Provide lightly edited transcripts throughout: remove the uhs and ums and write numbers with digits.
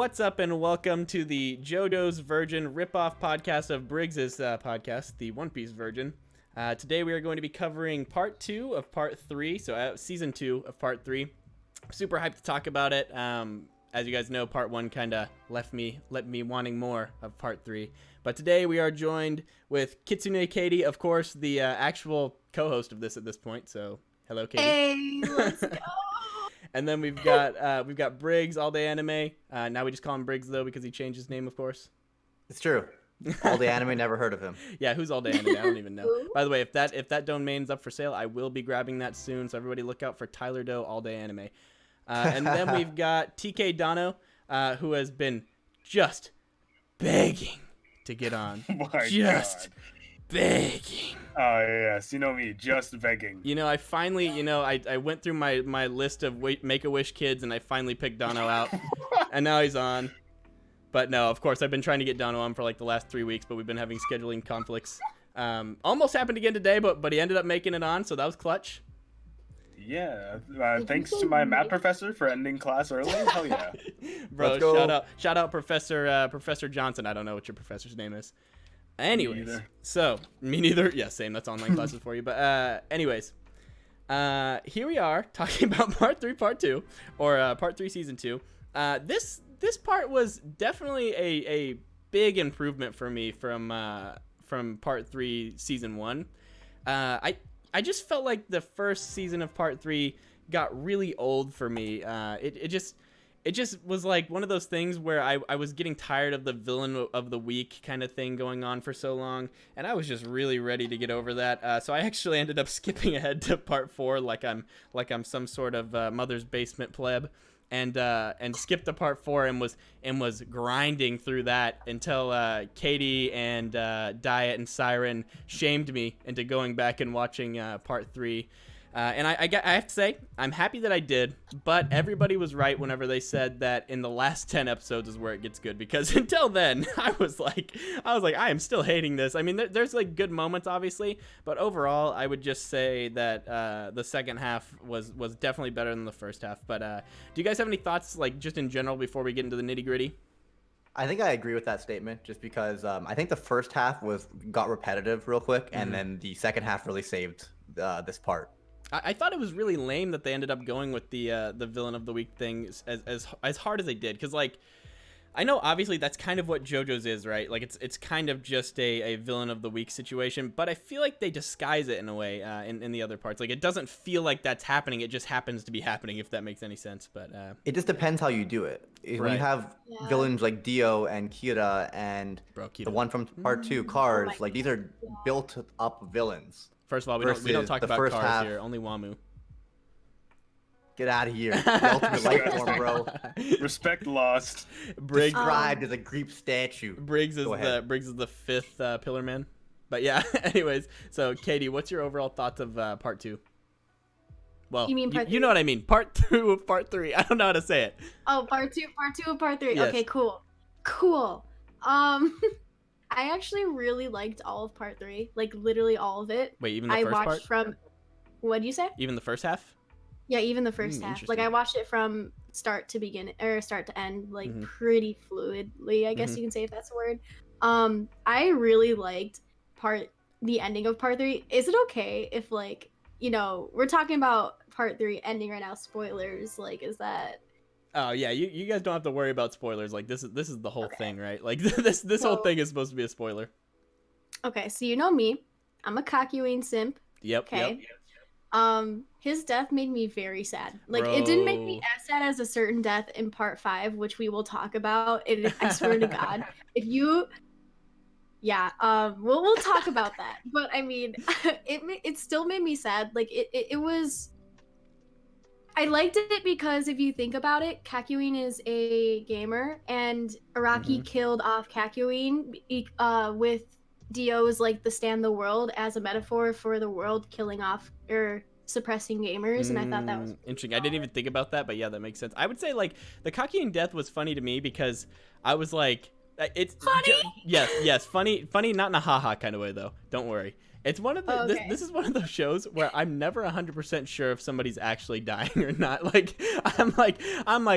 What's up, and welcome to the Jojo's Virgin ripoff podcast of Briggs' podcast, the One Piece Virgin. Today we are going to be covering part 2 of part 3, so season 2 of part 3. Super hyped to talk about it. As you guys know, part 1 kind of left me wanting more of part 3. But today we are joined with Kitsune Katie, of course, the actual co-host of this at this point. So hello, Katie. Hey, let's go. And then we've got Briggs, All Day Anime. Now we just call him Briggs though because he changed his name, of course. It's true. All Day Anime, never heard of him. Yeah, who's All Day Anime? I don't even know. By the way, if that domain's up for sale, I will be grabbing that soon. So everybody look out for Tyler Doe All Day Anime. And then we've got TKDono, who has been just begging to get on. Just begging. Oh, yes. You know me, just begging. You know, I finally, I went through my list of Make-A-Wish kids, and I finally picked Dono out. And now he's on. But no, of course, I've been trying to get Dono on for like the last 3 weeks, but we've been having scheduling conflicts. Almost happened again today, but he ended up making it on, so that was clutch. Yeah. Thanks to my math professor for ending class early. Hell yeah. Bro, shout out Professor Johnson. I don't know what your professor's name is. Anyways, me neither. Yeah, same. That's online classes for you. But anyways, here we are talking about part 3, part 2, or part 3, season 2. This part was definitely a big improvement for me from part 3, season 1. I just felt like the first season of part 3 got really old for me. It just was like one of those things where I was getting tired of the villain of the week kind of thing going on for so long, and I was just really ready to get over that. So I actually ended up skipping ahead to part 4 like I'm some sort of mother's basement pleb, and skipped to part 4 and was grinding through that until Katie and Diet and Siren shamed me into going back and watching part 3. And I have to say, I'm happy that I did, but everybody was right whenever they said that in the last 10 episodes is where it gets good, because until then, I was like, I am still hating this. I mean, there's like good moments, obviously, but overall, I would just say that the second half was definitely better than the first half. But do you guys have any thoughts, like just in general, before we get into the nitty gritty? I think I agree with that statement, just because I think the first half got repetitive real quick, and then the second half really saved this part. I thought it was really lame that they ended up going with the villain of the week thing as hard as they did, because like I know obviously that's kind of what Jojo's is, right? Like it's kind of just a villain of the week situation, but I feel like they disguise it in a way in the other parts. Like it doesn't feel like that's happening; it just happens to be happening, if that makes any sense. But it just depends how you do it. When you have villains like Dio and Kira and the one from part 2, Cars, like these are built up villains. First of all, we don't talk about Cars here, only Wamu. Get out of here. The ultimate life form, bro. Respect lost. Briggs described as a Greek statue. Briggs is the 5th Pillar Man. But yeah, anyways, so Katie, what's your overall thoughts of part 2? Well, you mean part 3? You know what I mean. Part 2 of part 3. I don't know how to say it. Oh, part 2 of part 3. Yes. Okay, cool. I actually really liked all of part 3, like literally all of it. Wait, even the first part? I watched from. What'd you say? Even the first half? Yeah, even the first half. Like I watched it from start to end, like pretty fluidly, I guess you can say, if that's a word. I really liked the ending of part 3. Is it okay if, like, we're talking about part 3 ending right now? Spoilers, like, is that? Oh yeah, you guys don't have to worry about spoilers. Like this is the whole thing, right? Like this whole thing is supposed to be a spoiler. Okay, so you know me, I'm a Kakyoin simp. Yep. Okay. Yep. His death made me very sad. Like It didn't make me as sad as a certain death in part 5, which we will talk about. I swear to God, we'll talk about that. But I mean, it still made me sad. Like it was. I liked it because if you think about it, Kakyoin is a gamer, and Araki killed off Kakyoin with Dio's like the stand the world as a metaphor for the world killing off or suppressing gamers, and I thought that was interesting. I didn't even think about that, but yeah, that makes sense. I would say like the Kakyoin death was funny to me because I was like, it's funny. Yes, funny, not in a haha kind of way though. Don't worry. It's one of the this is one of those shows where I'm never 100% sure if somebody's actually dying or not. Like I'm like,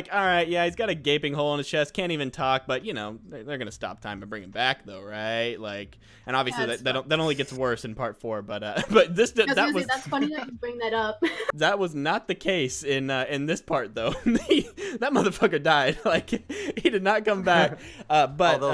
all right, yeah, he's got a gaping hole in his chest, can't even talk, but you know, they're gonna stop time and bring him back though, right? Like, and obviously that only gets worse in part 4, but that's funny that you bring that up. That was not the case in this part though. That motherfucker died. Like he did not come back. But although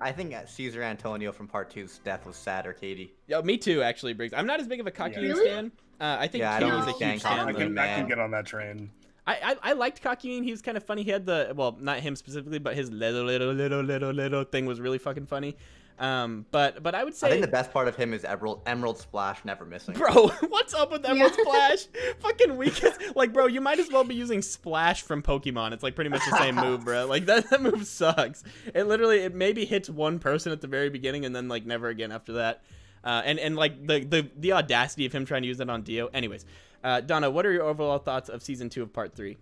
I think Caesar Antonio from part 2's death was sadder, Katie. Yo, me too, actually, Briggs. I'm not as big of a Kakyoin stan. I think I don't Katie's a huge stan. I can get on that train. I liked Kakyoin. He was kind of funny. He had not him specifically, but his little thing was really fucking funny. But I would say I think the best part of him is Emerald Splash never missing. Bro, what's up with Emerald Splash? Fucking weakest. Like, bro, you might as well be using Splash from Pokemon. It's like pretty much the same move, bro. Like that move sucks. It maybe hits one person at the very beginning and then like never again after that. And like the audacity of him trying to use it on Dio. Anyways, Donna, what are your overall thoughts of season 2 of part 3?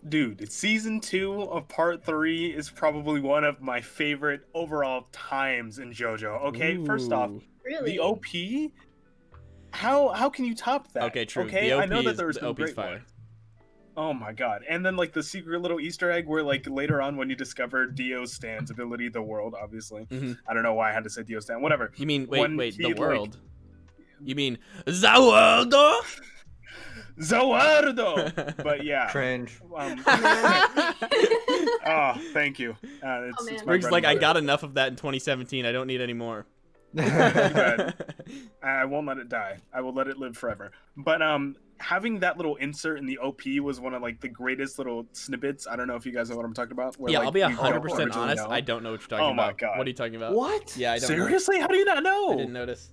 Dude, season 2 of part 3 is probably one of my favorite overall times in JoJo. Okay, Ooh. First off, the OP. How can you top that? Okay, true. Okay, the OP I know that there was the some OP's great fire. ones. Oh my god! And then like the secret little Easter egg where like later on when you discover Dio Stan's ability, the world, obviously. Mm-hmm. I don't know why I had to say Dio Stan. Whatever. You mean wait the like, world? You mean Zawardo? Zawardo! But yeah. Cringe. Oh, thank you. It's Briggs like, I got enough of that in 2017. I don't need any more. I won't let it die. I will let it live forever. But having that little insert in the OP was one of like the greatest little snippets. I don't know if you guys know what I'm talking about. Yeah, like, I'll be 100% honest. I don't know what you're talking about. Oh my god. What are you talking about? What? Yeah, I don't Seriously? How do you not know? I didn't notice.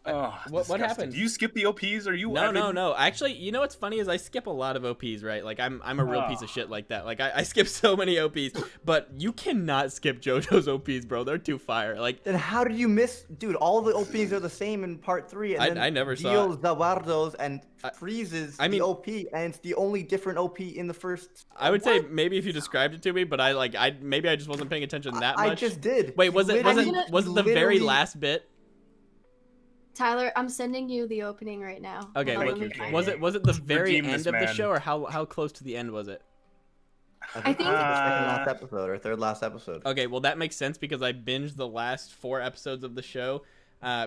Oh, what happened? Do you skip the OPs? Or you? No. Actually, you know what's funny is I skip a lot of OPs, right? Like I'm a real piece of shit like that. Like I skip so many OPs, but you cannot skip JoJo's OPs, bro. They're too fire. Like then how did you miss, dude? All the OPs are the same in part 3, and I never saw Dio Zawardos and freezes the OP, and it's the only different OP in the first. I would say maybe if you described it to me, but maybe I just wasn't paying attention that much. I just did. Wait, was it the very last bit? Tyler, I'm sending you the opening right now. Okay, was it the very end of the show, or how close to the end was it? I think it was the second last episode or third last episode. Okay, well that makes sense because I binged the last 4 episodes of the show.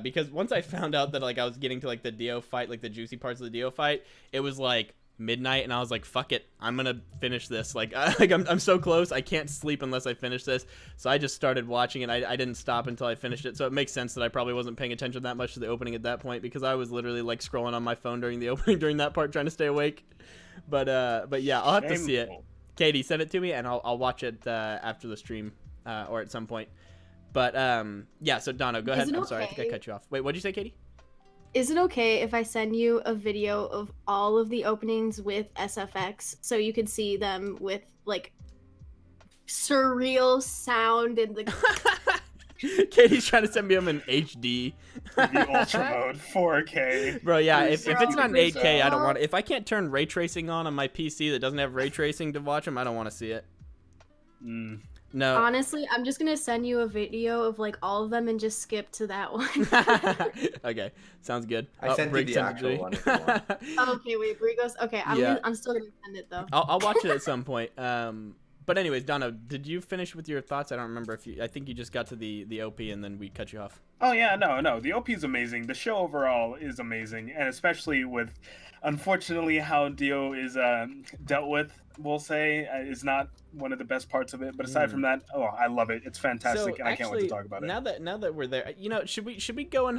Because once I found out that like I was getting to like the Dio fight, like the juicy parts of the Dio fight, it was like midnight, and I was like, fuck it, I'm gonna finish this. Like I'm so close, I can't sleep unless I finish this. So I just started watching it. I didn't stop until I finished it. So it makes sense that I probably wasn't paying attention that much to the opening at that point, because I was literally like scrolling on my phone during the opening during that part, trying to stay awake. But yeah, I'll have to see it. Katie, send it to me and I'll watch it after the stream or at some point. But yeah, so Donna, go ahead. I'm sorry, I think I cut you off. Wait, what'd you say, Katie? Is it okay if I send you a video of all of the openings with SFX so you can see them with like surreal sound and the Katie's trying to send me them in HD. The ultra mode 4K. Bro, yeah, if it's not in 8K, I don't want it. If I can't turn ray tracing on my PC that doesn't have ray tracing to watch them, I don't want to see it. No. Honestly, I'm just gonna send you a video of like all of them and just skip to that one. Okay, sounds good. I sent you the actual one. If you want. Okay, wait, Briggs. Okay, I'm still gonna send it though. I'll watch it at some point. But anyways, Donna, did you finish with your thoughts? I don't remember if you. I think you just got to the OP and then we cut you off. Oh yeah, no. The OP is amazing. The show overall is amazing, and especially with, unfortunately, how Dio is dealt with. We'll say is not one of the best parts of it. But aside from that, I love it. It's fantastic. So, I can't wait to talk about it. Now that we're there, should we go in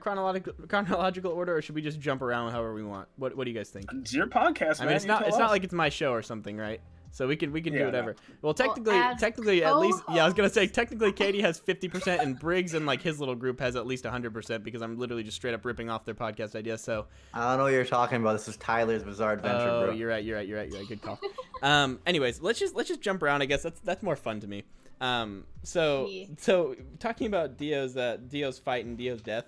chronological order, or should we just jump around however we want? What do you guys think? It's your podcast, man. I mean, it's not like it's my show or something, right? So we can do whatever. Well, technically, at least, yeah, I was gonna say technically, Katie has 50%, and Briggs and like his little group has at least 100%, because I'm literally just straight up ripping off their podcast ideas. So I don't know what you're talking about. This is Tyler's Bizarre Adventure, bro. You're right. Good call. Anyways, let's just jump around. I guess that's more fun to me. So talking about Dio's fight and Dio's death,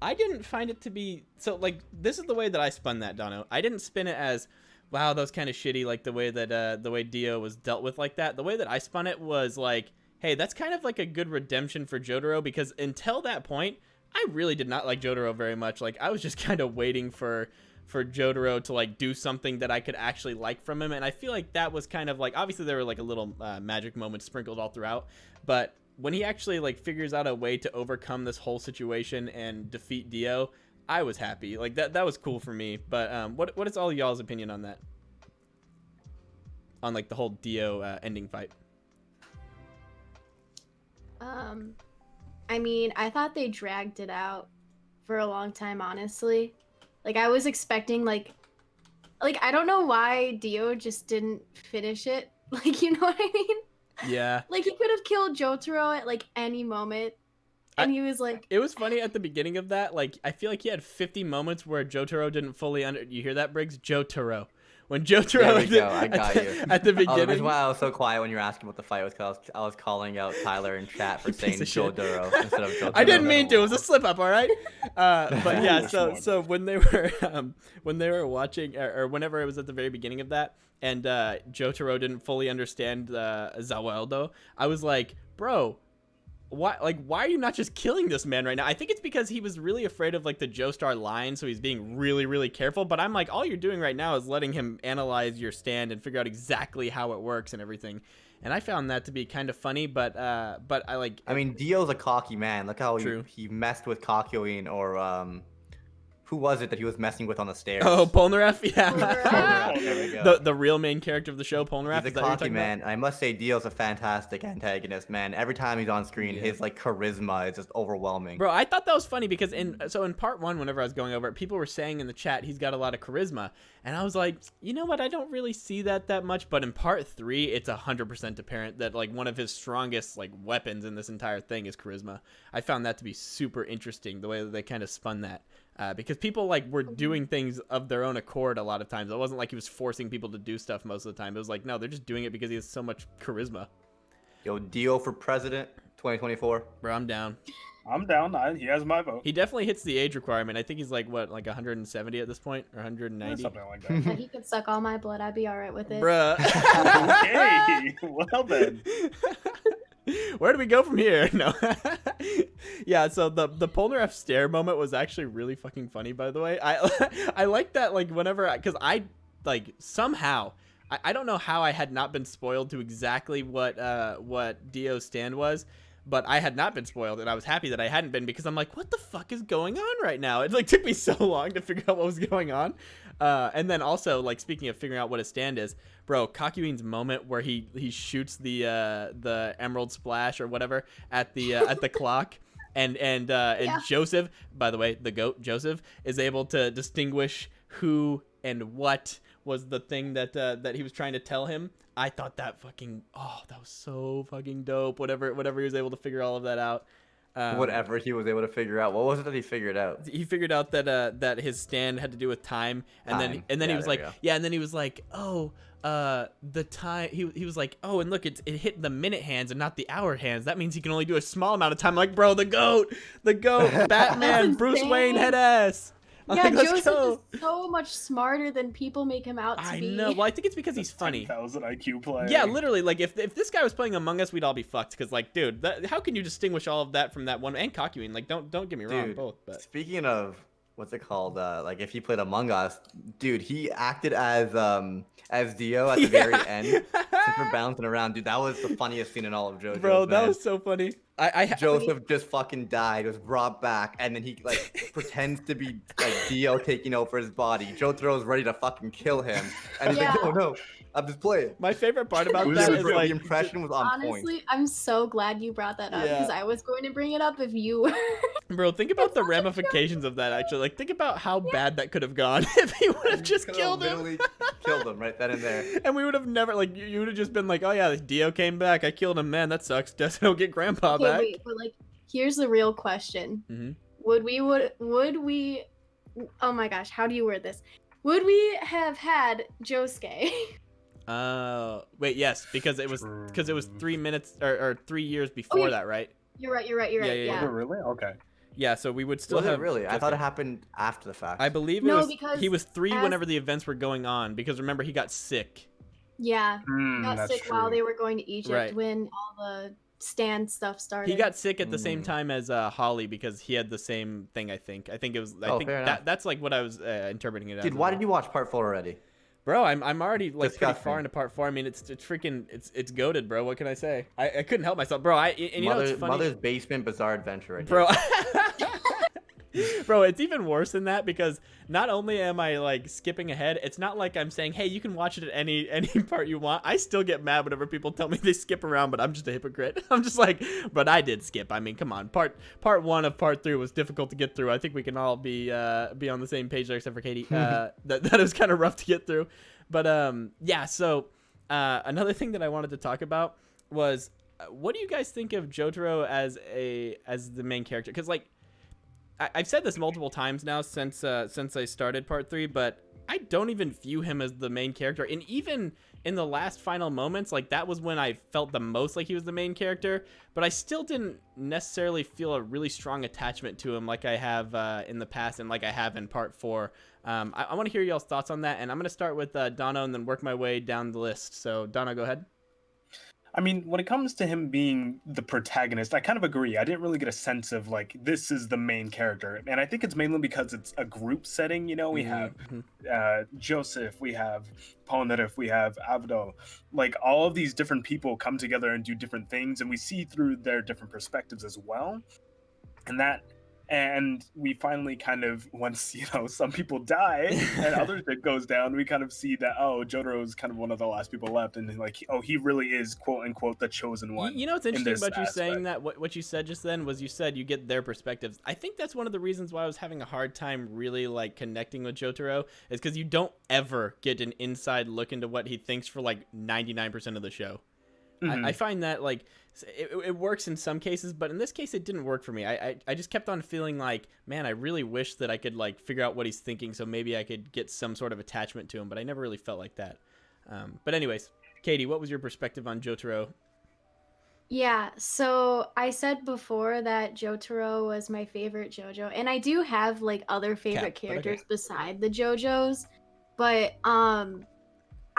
I didn't find it to be so like this is the way that I spun that, Dono. I didn't spin it as, wow, that was kind of shitty, like the way that the way Dio was dealt with like that. The way that I spun it was like, hey, that's kind of like a good redemption for Jotaro, because until that point, I really did not like Jotaro very much. Like, I was just kind of waiting for Jotaro to like do something that I could actually like from him, and I feel like that was kind of like, obviously there were like a little magic moments sprinkled all throughout, but when he actually like figures out a way to overcome this whole situation and defeat Dio, I was happy. Like that was cool for me. But what is all y'all's opinion on that? On like the whole Dio ending fight? I mean, I thought they dragged it out for a long time, honestly. Like, I was expecting, like, I don't know why Dio just didn't finish it. Like, you know what I mean? Yeah. Like, he could have killed Jotaro at, like, any moment. And he was like... It was funny at the beginning of that. Like, I feel like he had 50 moments where Jotaro didn't fully You hear that, Briggs? Jotaro. When Jotaro... There we go. I got you. At the beginning... The reason why I was so quiet when you were asking about the fight was because I was calling out Tyler in chat for saying Jotaro instead of Jotaro. I didn't mean to. It was a slip up, all right? But yeah, so when they were watching, or whenever it was at the very beginning of that, and Jotaro didn't fully understand Zaweldo, I was like, bro... why are you not just killing this man right now? I think it's because he was really afraid of like the Joestar line, so he's being really, really careful. But I'm like, all you're doing right now is letting him analyze your stand and figure out exactly how it works and everything. And I found that to be kind of funny, but I like... I mean, Dio's a cocky man. Look how he messed with Kakyoin, or who was it that he was messing with on the stairs? Oh, Polnareff? Yeah. Polnareff, there we go. The real main character of the show, Polnareff. He's a cocky man. I must say, Dio's a fantastic antagonist, man. Every time he's on screen, his like charisma is just overwhelming. Bro, I thought that was funny because in part 1, whenever I was going over it, people were saying in the chat he's got a lot of charisma, and I was like, you know what? I don't really see that much. But in part 3, it's 100% apparent that like one of his strongest like weapons in this entire thing is charisma. I found that to be super interesting, the way that they kind of spun that. Because people like were doing things of their own accord a lot of times. It wasn't like he was forcing people to do stuff most of the time. It was like, no, they're just doing it because he has so much charisma. Yo, Dio for president 2024. Bro, I'm down. I'm down. He has my vote. He definitely hits the age requirement. I think he's like, what, like 170 at this point? Or 190? Something like that. Yeah, he could suck all my blood. I'd be all right with it. Bruh. Okay. Well then. Where do we go from here? No. Yeah, so the Polnareff stare moment was actually really fucking funny, by the way. I like that, like, whenever... Because I, like, somehow... I don't know how I had not been spoiled to exactly what Dio's stand was, but I had not been spoiled, and I was happy that I hadn't been, because I'm like, what the fuck is going on right now? It, like, took me so long to figure out what was going on. And then also, like, speaking of figuring out what his stand is, bro, Kakyoin's moment where he shoots the Emerald Splash or whatever at the clock, and Joseph, by the way, the goat Joseph, is able to distinguish who and what was the thing that he was trying to tell him. I thought that that was so fucking dope. Whatever he was able to figure all of that out. Whatever he was able to figure out. What was it that he figured out? He figured out that his stand had to do with time, and then he was like, and then he was like, oh, the time. He was like, oh, and look, it hit the minute hands and not the hour hands. That means he can only do a small amount of time. I'm like, bro, the goat, Batman, Bruce Wayne, head ass. Yeah, Joseph is so much smarter than people make him out to be. I know. Well, I think it's because he's funny. 10,000 IQ player. Yeah, literally. Like, if this guy was playing Among Us, we'd all be fucked. Because, like, dude, how can you distinguish all of that from that one? And Kakyoin, like, don't get me wrong, both. But speaking of what's it called? Like, if he played Among Us, dude, he acted as Dio at the very end. Since we're bouncing around, dude, that was the funniest scene in all of Jojo. Bro, that was so funny. Joseph just fucking died, was brought back, and then he like pretends to be like Dio taking over his body. Jotaro's ready to fucking kill him, and he's like, "Oh no, I'm just playing." My favorite part about that is like the impression was on point. Honestly, I'm so glad you brought that up because I was going to bring it up if you were. Bro, think about the ramifications of that. Actually, like, think about how bad that could have gone if he would have just killed him. Literally killed him right then and there. And we would have never, like, you would have just been like, "Oh yeah, Dio came back. I killed him. Man, that sucks. Guess I'll get Grandpa back." Wait, but like, here's the real question: Would we? Oh my gosh, how do you word this? Would we have had Josuke? Wait, yes, because it was 3 minutes or 3 years before that, right? You're right. Yeah. Really? Okay. Yeah, so we would still was have. It really? I thought it happened after the fact. I believe he was 3 whenever the events were going on, because remember he got sick. Yeah, he got sick while they were going to Egypt when all the stand stuff started. He got sick at the same time as Holly because he had the same thing. I think it was. I think that's like what I was interpreting it as. Dude, why did you watch part 4 already? Bro, I'm already like Disgusting. pretty far into part 4. I mean, it's freaking it's goated, bro. What can I say? I couldn't help myself, bro. And you know what's funny? Mother's Basement Bizarre Adventure, right bro. Bro, it's even worse than that because not only am I like skipping ahead, it's not like I'm saying, hey, you can watch it at any part you want. I still get mad whenever people tell me they skip around, but I'm just a hypocrite. I'm just like, but I did skip. I mean, come on. Part 1 of part 3 was difficult to get through. I think we can all be on the same page there, except for Katie. That it was kind of rough to get through. But yeah. So another thing that I wanted to talk about was, what do you guys think of Jotaro as the main character? Because like, I've said this multiple times now since I started part 3, but I don't even view him as the main character. And even in the last final moments, like that was when I felt the most like he was the main character, but I still didn't necessarily feel a really strong attachment to him like I have in the past and like I have in part 4. I want to hear y'all's thoughts on that, and I'm going to start with Dono and then work my way down the list. So Dono, go ahead. I mean, when it comes to him being the protagonist, I kind of agree. I didn't really get a sense of like, this is the main character. And I think it's mainly because it's a group setting. You know, we have Joseph, we have Polnareff, we have Abdo. Like all of these different people come together and do different things. And we see through their different perspectives as well. And we finally kind of, once, you know, some people die and other shit goes down, we kind of see that, oh, Jotaro is kind of one of the last people left. And like, oh, he really is, quote unquote, the chosen one. You know what's interesting about you saying that? What you said just then was you said you get their perspectives. I think that's one of the reasons why I was having a hard time really like connecting with Jotaro, is because you don't ever get an inside look into what he thinks for like 99% of the show. I find that like it works in some cases, but in this case it didn't work for me. I just kept on feeling like, man, I really wish that I could like figure out what he's thinking so maybe I could get some sort of attachment to him, but I never really felt like that. But anyways, Katie, what was your perspective on Jotaro? Yeah, so I said before that Jotaro was my favorite JoJo, and I do have like other favorite characters beside the JoJos, but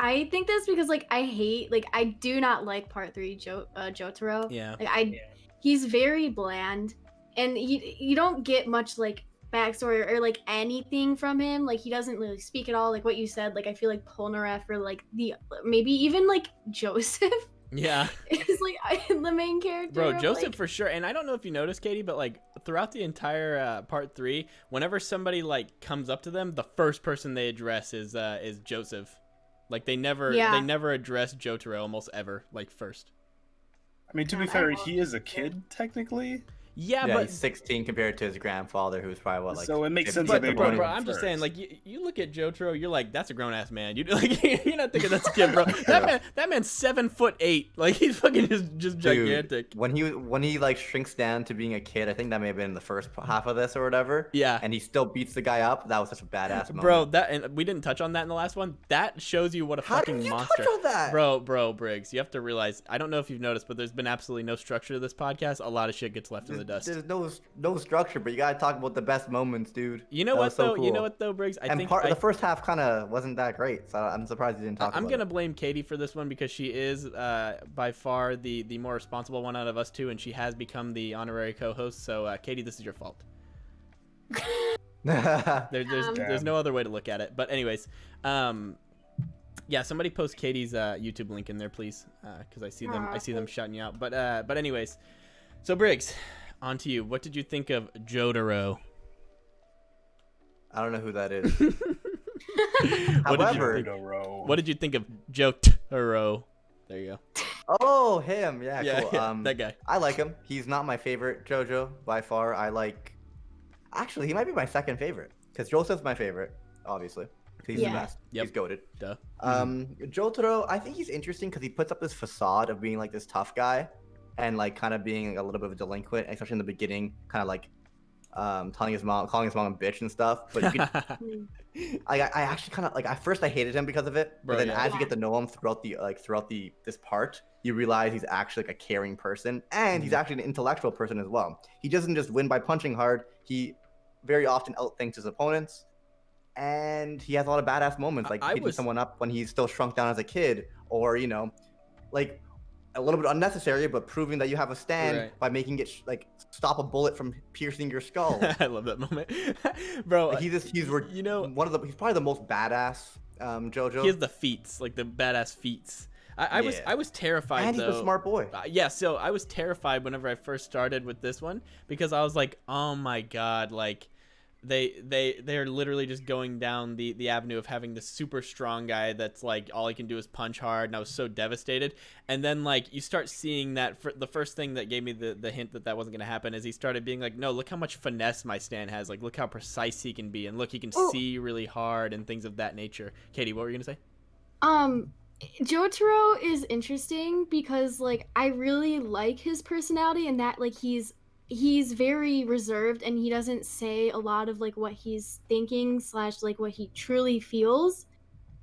I think that's because like I do not like part 3 Jotaro. Yeah. Like he's very bland, and you don't get much like backstory or like anything from him. Like he doesn't really speak at all. Like what you said, like I feel like Polnareff or like maybe even like Joseph. Yeah. Is like the main character. Bro, Joseph for sure. And I don't know if you noticed, Katie, but like throughout the entire part 3, whenever somebody like comes up to them, the first person they address is Joseph. Like they never address Jotaro almost ever like first. I mean, to be fair, he is a kid technically. Yeah, but he's 16 compared to his grandfather, who's probably what, like. So it makes sense. But bro, I'm just saying, like you look at Jotaro, you're like, that's a grown ass man. You like, you're not thinking that's a kid, bro. That man's 7'8". Like he's fucking just gigantic. Dude, when he like shrinks down to being a kid, I think that may have been in the first half of this or whatever. Yeah. And he still beats the guy up. That was such a badass moment. Bro, and we didn't touch on that in the last one. That shows you what a fucking monster. Touch on that? Bro, Briggs, you have to realize. I don't know if you've noticed, but there's been absolutely no structure to this podcast. A lot of shit gets left in the dust. There's no structure, but you gotta talk about the best moments, dude. You know what though? Cool. You know what though, Briggs? I think the first half kind of wasn't that great, so I'm surprised you didn't talk about it. I'm gonna blame Katie for this one because she is by far the more responsible one out of us two, and she has become the honorary co-host. So Katie, this is your fault. There's no other way to look at it. But anyways, yeah, somebody post Katie's YouTube link in there, please, because I see them shouting you out. But anyways, so Briggs, on to you. What did you think of Jotaro? I don't know who that is. What did you think of Jotaro? There you go. Oh, him. Yeah, cool. Yeah, that guy. I like him. He's not my favorite JoJo by far. Actually, he might be my second favorite because Joseph's my favorite, obviously. He's the best. Yep. He's goated. Duh. Jotaro, I think he's interesting because he puts up this facade of being like this tough guy and like kind of being a little bit of a delinquent, especially in the beginning, kind of like calling his mom a bitch and stuff. But you could, I actually kind of like at first I hated him because of it, but then as you get to know him throughout this part, you realize he's actually like a caring person and he's actually an intellectual person as well. He doesn't just win by punching hard. He very often outthinks his opponents. And he has a lot of badass moments, like beating someone up when he's still shrunk down as a kid, or like a little bit unnecessary, but proving that you have a stand Right. by making it like stop a bullet from piercing your skull. I love that moment, bro. Like, he's you know, he's probably the most badass JoJo. he has the feats, like the badass feats. I was terrified, and he's though. a smart boy. Yeah, so I was terrified whenever I first started with this one because I was like, oh my god, like they're literally just going down the avenue of having this super strong guy that's like all he can do is punch hard, and I was so devastated. And then like you start seeing that the first thing that gave me the hint that wasn't going to happen is he started being like, no, look how much finesse my stand has, like look how precise he can be, and look, he can see really hard and things of that nature. Katie, what were you gonna say? Jotaro is interesting because like I really like his personality and that like he's very reserved and he doesn't say a lot of like what he's thinking / like what he truly feels,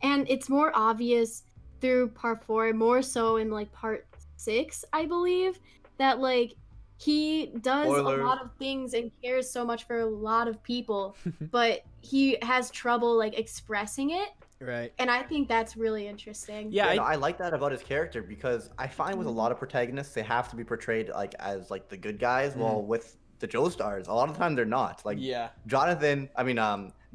and it's more obvious through part 4, more so in like part 6, I believe, that like he does Spoilers. a lot of things and cares so much for a lot of people, but he has trouble like expressing it. Right. And I think that's really interesting. Yeah, I like that about his character because I find with a lot of protagonists they have to be portrayed like as like the good guys. While with the Joestars, a lot of the time they're not. Like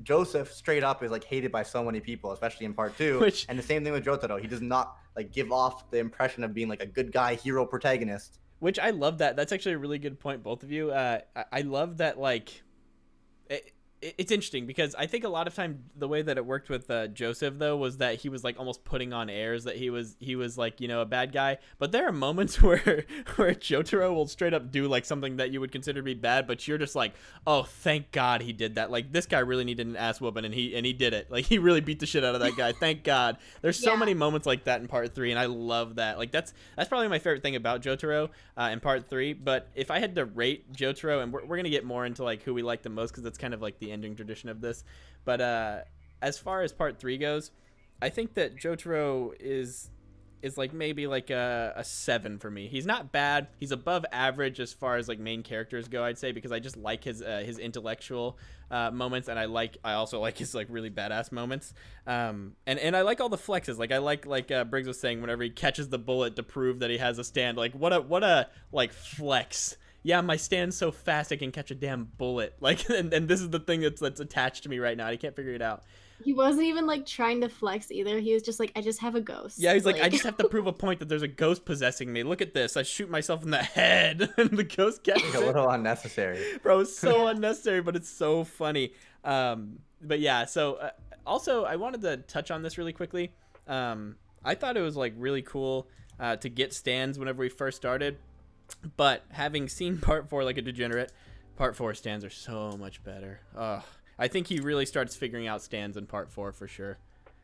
Joseph straight up is like hated by so many people, especially in part 2. And the same thing with Jotaro. He does not like give off the impression of being like a good guy hero protagonist. Which I love that. That's actually a really good point, both of you. I love that, like, it's interesting because I think a lot of time the way that it worked with Joseph, though, was that he was, like, almost putting on airs that he was like, you know, a bad guy. But there are moments where Jotaro will straight up do, like, something that you would consider to be bad, but you're just like, oh, thank God he did that. Like, this guy really needed an ass whooping, and he did it. Like, he really beat the shit out of that guy. Thank God. There's so many moments like that in part 3, and I love that. Like, that's probably my favorite thing about Jotaro in part 3. But if I had to rate Jotaro, and we're going to get more into, like, who we like the most, because that's kind of, like, the ending tradition of this. But as far as part 3 goes, I think that Jotaro is like maybe like a 7 for me. He's not bad. He's above average as far as like main characters go, I'd say, because I just like his intellectual moments, and I also like his like really badass moments. And I like all the flexes. Like I like Briggs was saying, whenever he catches the bullet to prove that he has a stand. Like what a like flex. Yeah, my stand's so fast I can catch a damn bullet. Like, and this is the thing that's attached to me right now. I can't figure it out. He wasn't even like trying to flex either. He was just like, I just have a ghost. Yeah, he's like I just have to prove a point that there's a ghost possessing me. Look at this. I shoot myself in the head, and the ghost catches it. A little unnecessary. Bro, it's so unnecessary, but it's so funny. But yeah, so also I wanted to touch on this really quickly. I thought it was like really cool to get stands whenever we first started. But having seen part 4 like a degenerate, part 4 stands are so much better. I think he really starts figuring out stands in part 4 for sure,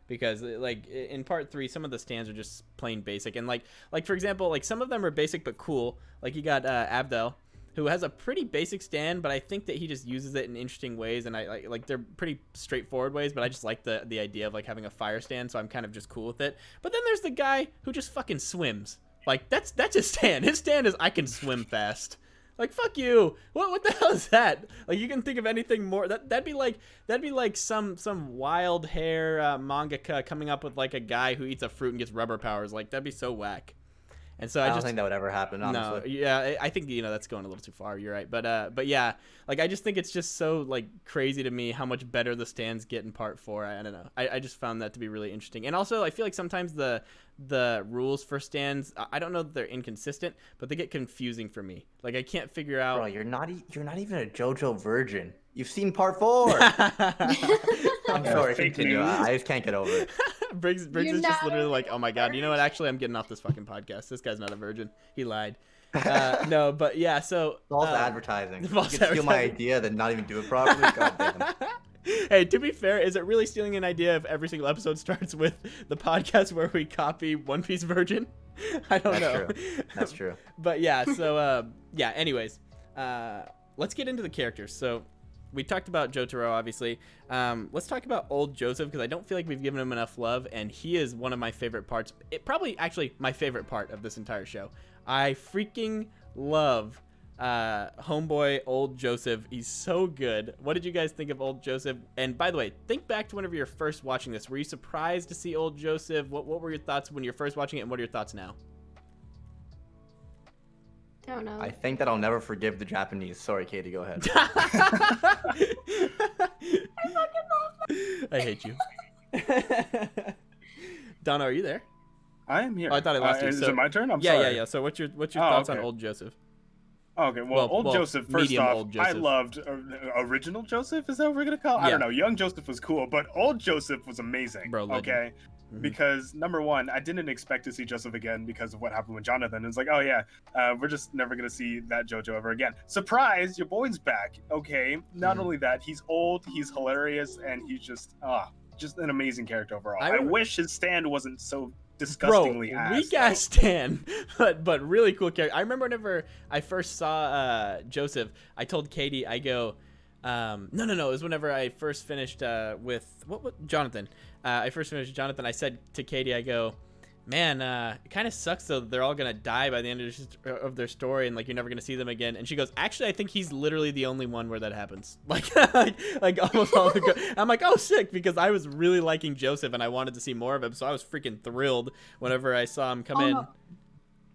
because like in part 3 some of the stands are just plain basic, and like for example, like some of them are basic but cool. Like you got Abdel, who has a pretty basic stand, but I think that he just uses it in interesting ways, and I like they're pretty straightforward ways, but I just like the idea of like having a fire stand, so I'm kind of just cool with it. But then there's the guy who just fucking swims. Like that's his stand. His stand is I can swim fast. Like fuck you. What the hell is that? Like you can think of anything more. That'd be like some wild hair mangaka coming up with like a guy who eats a fruit and gets rubber powers. Like that'd be so whack. And so I don't think that would ever happen, honestly. No, yeah, I think that's going a little too far. You're right, but yeah, like I just think it's just so like crazy to me how much better the stands get in part 4. I don't know. I just found that to be really interesting, and also I feel like sometimes the rules for stands, I don't know that they're inconsistent, but they get confusing for me. Like I can't figure out. Bro, you're not even a JoJo virgin. You've seen part 4. I'm sorry, continue. I just can't get over it. Briggs is just literally like, oh my god, you know what? Actually, I'm getting off this fucking podcast. This guy's not a virgin. He lied. No, but yeah, so false advertising. False you can steal my idea, then not even do it properly. God damn. Hey, to be fair, is it really stealing an idea if every single episode starts with the podcast where we copy One Piece Virgin? I don't know. That's true. But yeah, so yeah. Anyways, let's get into the characters. So we talked about Jotaro, obviously. Let's talk about old Joseph, because I don't feel like we've given him enough love, and he is one of my favorite parts. Probably actually my favorite part of this entire show. I freaking love homeboy old Joseph. He's so good. What did you guys think of old Joseph? And by the way, think back to whenever you're first watching this. Were you surprised to see old Joseph? What were your thoughts when you're first watching it, and what are your thoughts now? Don't know. I think that I'll never forgive the Japanese. Sorry, Katie, go ahead. I hate you. Donna, are you there? I am here. Oh, I thought I lost you. Is So, it my turn? I'm yeah, sorry. yeah. So what's your thoughts on okay. old Joseph? Okay, well, old Joseph, first medium off, old Joseph. I loved original Joseph, is that what we're going to call it? I don't know. Young Joseph was cool, but old Joseph was amazing. Bro, legend. Okay? Mm-hmm. Because, number one, I didn't expect to see Joseph again because of what happened with Jonathan. It's like, oh, yeah, we're just never going to see that Jojo ever again. Surprise, your boy's back. Okay, not only that, he's old, he's hilarious, and he's just an amazing character overall. I wish his stand wasn't so disgustingly weak ass Stan, but really cool character. I remember whenever I first saw Joseph, I told Katie, I go, no, it was whenever I first finished with Jonathan. I first finished Jonathan. I said to Katie, I go, man, it kind of sucks though that they're all gonna die by the end of their story, and like you're never gonna see them again. And she goes, actually, I think he's literally the only one where that happens. Like almost all the. I'm like, oh, sick, because I was really liking Joseph and I wanted to see more of him, so I was freaking thrilled whenever I saw him come in.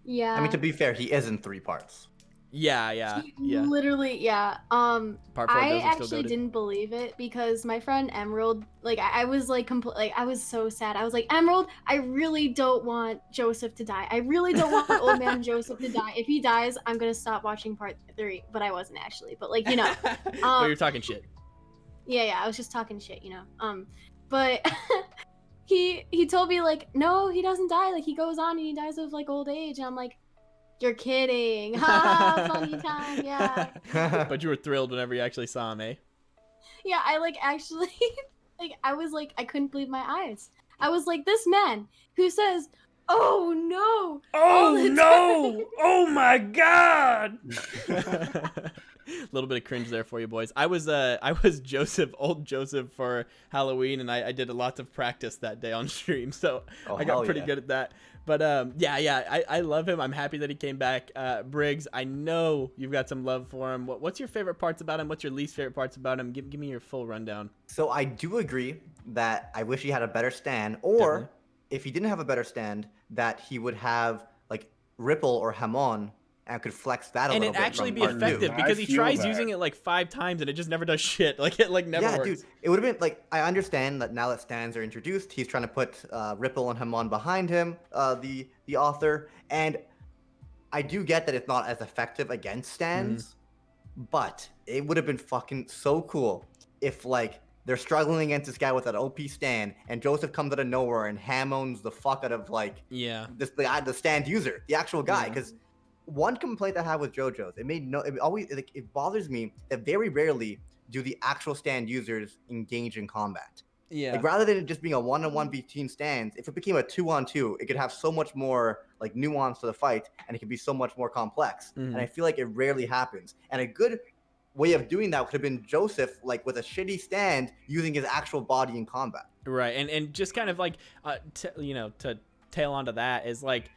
Yeah. I mean, to be fair, he is in 3 parts. Yeah. Literally, yeah. Part 4 I actually didn't believe it because my friend Emerald, like, I was like, I was so sad. I was like, Emerald, I really don't want Joseph to die. I really don't want old man Joseph to die. If he dies, I'm gonna stop watching part 3. But I wasn't actually. But like, you know. But you're talking shit. Yeah. I was just talking shit, you know. But he told me like, no, he doesn't die. Like he goes on and he dies of like old age. And I'm like, you're kidding. Ha, funny time, yeah. But you were thrilled whenever you actually saw him, eh? Yeah, I like actually, like, I was like, I couldn't believe my eyes. I was like, this man who says, oh no. Oh no. Oh my God. A little bit of cringe there for you boys. I was old Joseph for Halloween, and I did lots of practice that day on stream, so I got pretty good at that. But I love him. I'm happy that he came back. Briggs, I know you've got some love for him. What's your favorite parts about him? What's your least favorite parts about him? Give me your full rundown. So I do agree that I wish he had a better stand, or Definitely. If he didn't have a better stand, that he would have like Ripple or Hamon and could flex that a little bit. And it actually be from part effective 2. because he tries using it like 5 times and it just never does shit. Like it like never works. Dude, it would have been like, I understand that now that stands are introduced, he's trying to put Ripple and Hamon behind him, the author, and I do get that it's not as effective against stands, but it would have been fucking so cool if like they're struggling against this guy with an OP stand, and Joseph comes out of nowhere and Hammons the fuck out of like the stand user, the actual guy. Because one complaint I have with Jojos, it bothers me that very rarely do the actual stand users engage in combat. Yeah. Like rather than it just being a 1-on-1 between stands, if it became a 2-on-2, it could have so much more like nuance to the fight, and it could be so much more complex. And I feel like it rarely happens. And a good way of doing that could have been Joseph, like with a shitty stand, using his actual body in combat. Right, and just kind of like, to tail onto that is like,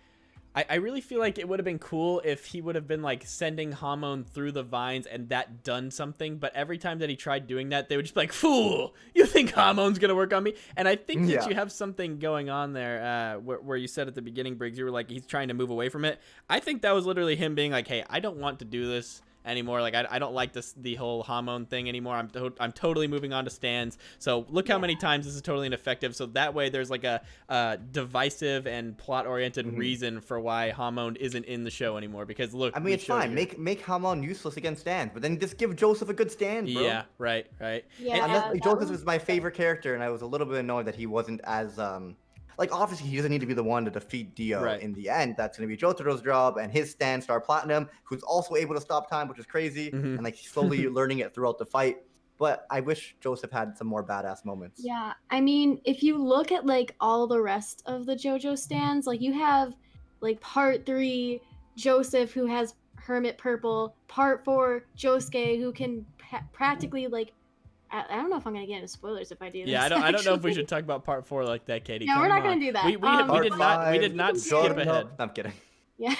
I really feel like it would have been cool if he would have been like sending Hamon through the vines and that done something, but every time that he tried doing that, they would just be like, fool, you think Hamon's gonna work on me? And I think that you have something going on there where you said at the beginning, Briggs, you were like, he's trying to move away from it. I think that was literally him being like, hey, I don't want to do this anymore. Like I don't like the whole Hamon thing anymore. I'm totally moving on to stands. So look how many times this is totally ineffective. So that way there's like a divisive and plot oriented reason for why Hamon isn't in the show anymore. Because look, I mean, it's fine. Make Hamon useless against stands, but then just give Joseph a good stand, bro. Yeah, right. Yeah, and Joseph was my favorite character, and I was a little bit annoyed that he wasn't as like, obviously, he doesn't need to be the one to defeat Dio in the end. That's going to be Jotaro's job, and his stand, Star Platinum, who's also able to stop time, which is crazy, and like slowly learning it throughout the fight. But I wish Joseph had some more badass moments. Yeah, I mean, if you look at like all the rest of the Jojo stands, like you have like part 3 Joseph, who has Hermit Purple, part 4 Josuke, who can practically like, I don't know if I'm gonna get into spoilers if I do this. Yeah, I don't know if we should talk about part 4 like that, Katie. No, we're not gonna do that. We did not skip ahead. I'm kidding. Yeah,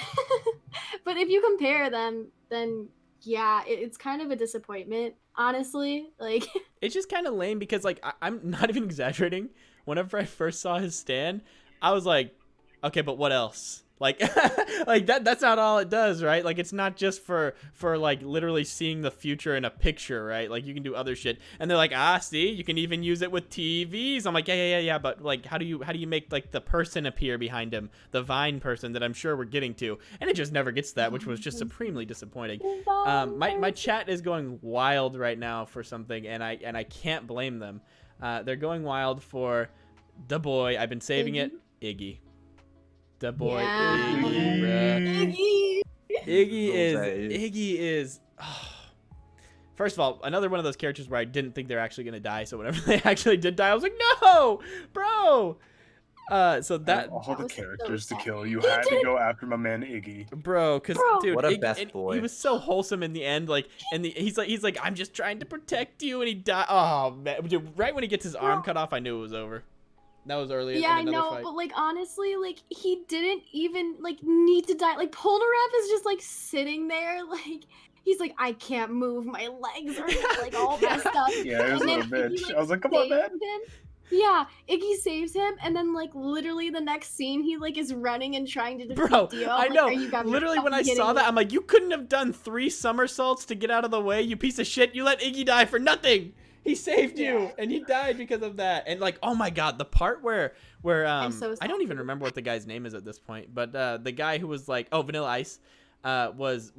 but if you compare them, then yeah, it's kind of a disappointment, honestly. Like, it's just kind of lame because like I'm not even exaggerating. Whenever I first saw his stand, I was like, okay, but what else? Like like that's not all it does, right? Like it's not just for like literally seeing the future in a picture, right? Like you can do other shit. And they're like, see, you can even use it with TVs. I'm like, yeah, but like how do you make like the person appear behind him, the Vine person that I'm sure we're getting to, and it just never gets to that, which was just supremely disappointing. My chat is going wild right now for something, and I can't blame them. They're going wild for the boy. I've been saving it, Iggy. The boy, Iggy, bruh. Iggy is. Oh. First of all, another one of those characters where I didn't think they're actually gonna die. So whenever they actually did die, I was like, no, bro. So that all the characters to kill, you had to go after my man Iggy, bro. Because dude, what a best boy. He was so wholesome in the end. Like, and he's like, I'm just trying to protect you, and he died. Oh man, dude, right when he gets his arm cut off, I knew it was over. That was earlier. Yeah, I know, fight. but like honestly, like he didn't even like need to die. Like Polnareff is just like sitting there, like he's like, I can't move, my legs are like all messed up. Yeah, it was a little bitch. Iggy, like, I was like, come on, man. Yeah, Iggy saves him, and then like literally the next scene, he like is running and trying to defeat Dio. I know. Literally, when I saw that, me? I'm like, you couldn't have done 3 somersaults to get out of the way, you piece of shit. You let Iggy die for nothing. He saved you, and he died because of that. And like, oh my god, the part where I don't even remember what the guy's name is at this point, but the guy who was like, Vanilla Ice, was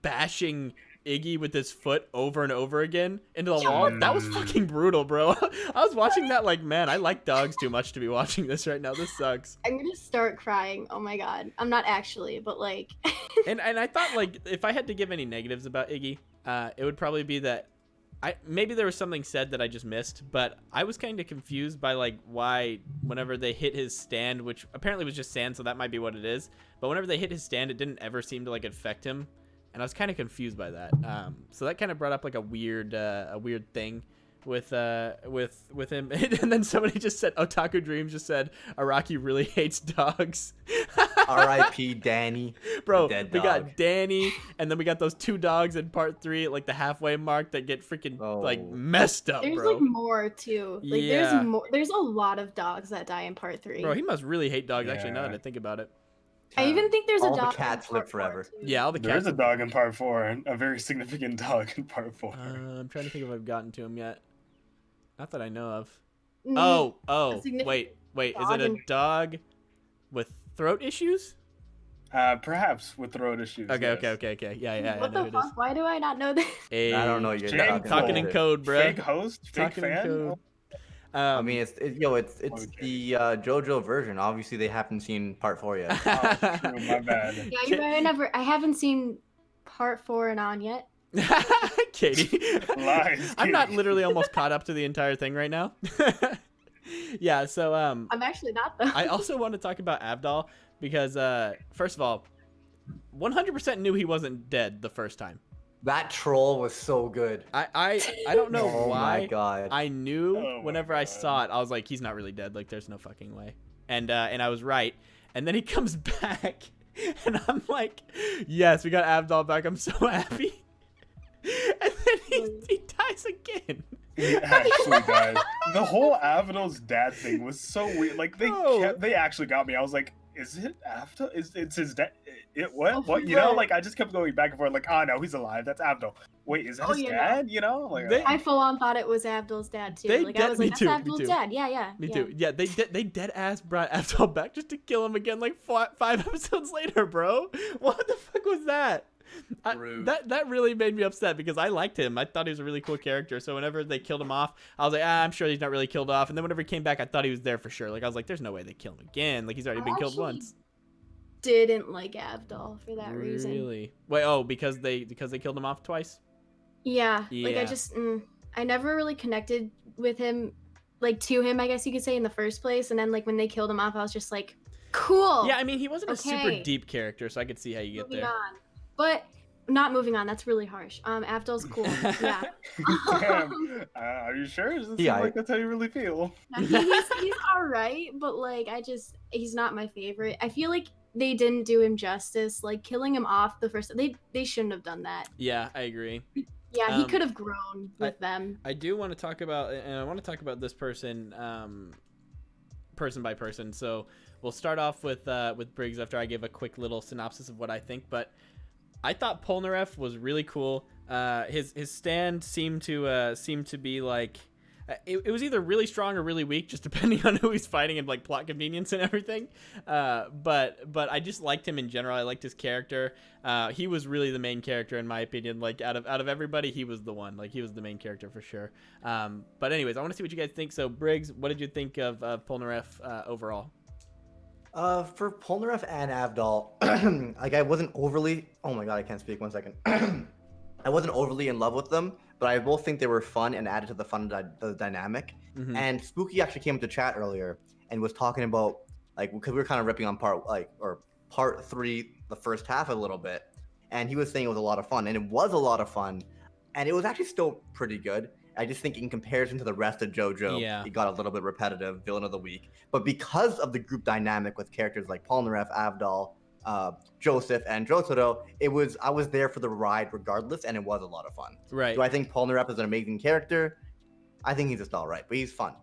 bashing Iggy with his foot over and over again into the wall. That was fucking brutal, bro. I was watching that like, man, I like dogs too much to be watching this right now. This sucks. I'm gonna start crying. Oh my god. I'm not actually, but like. and I thought like if I had to give any negatives about Iggy, it would probably be that maybe there was something said that I just missed, but I was kind of confused by like why whenever they hit his stand, which apparently was just sand, so that might be what it is, but whenever they hit his stand, it didn't ever seem to like affect him, and I was kind of confused by that. So that kind of brought up like a weird thing with him. And then somebody just said, Otaku Dreams just said Araki really hates dogs. R.I.P. Danny. Bro, we got Danny, and then we got those 2 dogs in part 3 at like the halfway mark that get freaking like messed up, there's bro. Like more too. Like there's a lot of dogs that die in part 3. Bro, he must really hate dogs actually, now that I think about it. I even think there's a dog. All the cats live forever. Yeah, all the cats. There's a dog in part 4, a very significant dog in part 4. I'm trying to think if I've gotten to him yet. Not that I know of. Wait. Is it a dog with throat issues? Perhaps with throat issues. Okay. Yeah. What the fuck? Why do I not know this? I don't know. You're talking in code, bro. Fake host, fake fan. I mean, it's the Jojo version. Obviously, they haven't seen part 4 yet. Oh, true, my bad. Yeah, you know, I haven't seen part 4 and on yet. Katie. Lies, I'm not literally almost caught up to the entire thing right now. Yeah, so I'm actually not though. I also want to talk about Abdal because first of all, 100% knew he wasn't dead the first time. That troll was so good. I don't know why. Oh my god. I knew whenever I saw it, I was like, he's not really dead. Like, there's no fucking way. And I was right. And then he comes back, and I'm like, yes, we got Abdal back. I'm so happy. And then he dies again. He actually died. The whole Avdal's dad thing was so weird. Like they actually got me. I was like, is it Avdal? It's his dad? What? You know, like I just kept going back and forth. Like, no, he's alive. That's Avdal. Wait, is that his dad? You know, like I full on thought it was Avdal's dad too. Like I was like, that's Avdal's dad. Yeah. Me too. Yeah, they dead ass brought Avdal back just to kill him again. Like 5 episodes later, bro. What the fuck was that? That really made me upset because I liked him. I thought he was a really cool character. So whenever they killed him off, I was like, I'm sure he's not really killed off. And then whenever he came back, I thought he was there for sure. Like I was like, there's no way they kill him again. Like he's already been killed once. Didn't like Avdal for that reason. Really? Wait, because they killed him off twice? Yeah. Like I just I never really connected with him, like to him, I guess you could say, in the first place. And then like when they killed him off, I was just like, cool. Yeah, I mean he wasn't a super deep character, so I could see how you get there. But not moving on. That's really harsh. Avdal's cool. Yeah. Damn. Are you sure? Does it seem like that's how you really feel? He's all right, but like he's not my favorite. I feel like they didn't do him justice. Like killing him off the first. They shouldn't have done that. Yeah, I agree. Yeah, he could have grown with them. I do want to talk about, and I want to talk about this person, person by person. So we'll start off with Briggs after I give a quick little synopsis of what I think. But I thought Polnareff was really cool. His stand seemed to be like it was either really strong or really weak, just depending on who he's fighting and like plot convenience and everything. But I just liked him in general. I liked his character. He was really the main character in my opinion. Like out of everybody, he was the one. Like he was the main character for sure. But anyways, I want to see what you guys think. So Briggs, what did you think of Polnareff overall? For Polnareff and Avdol, like I wasn't overly. Oh my god, I can't speak. 1 second. I wasn't overly in love with them, but I both think they were fun and added to the fun the dynamic. Mm-hmm. And Spooky actually came into chat earlier and was talking about like because we were kind of ripping on part 3, the first half a little bit, and he was saying it was a lot of fun, and it was a lot of fun, and it was actually still pretty good. I just think in comparison to the rest of JoJo, it got a little bit repetitive, villain of the week. But because of the group dynamic with characters like Polnareff, Avdol, Joseph, and Jotaro, I was there for the ride regardless, and it was a lot of fun. Right. Do I think Polnareff is an amazing character? I think he's just all right, but he's fun.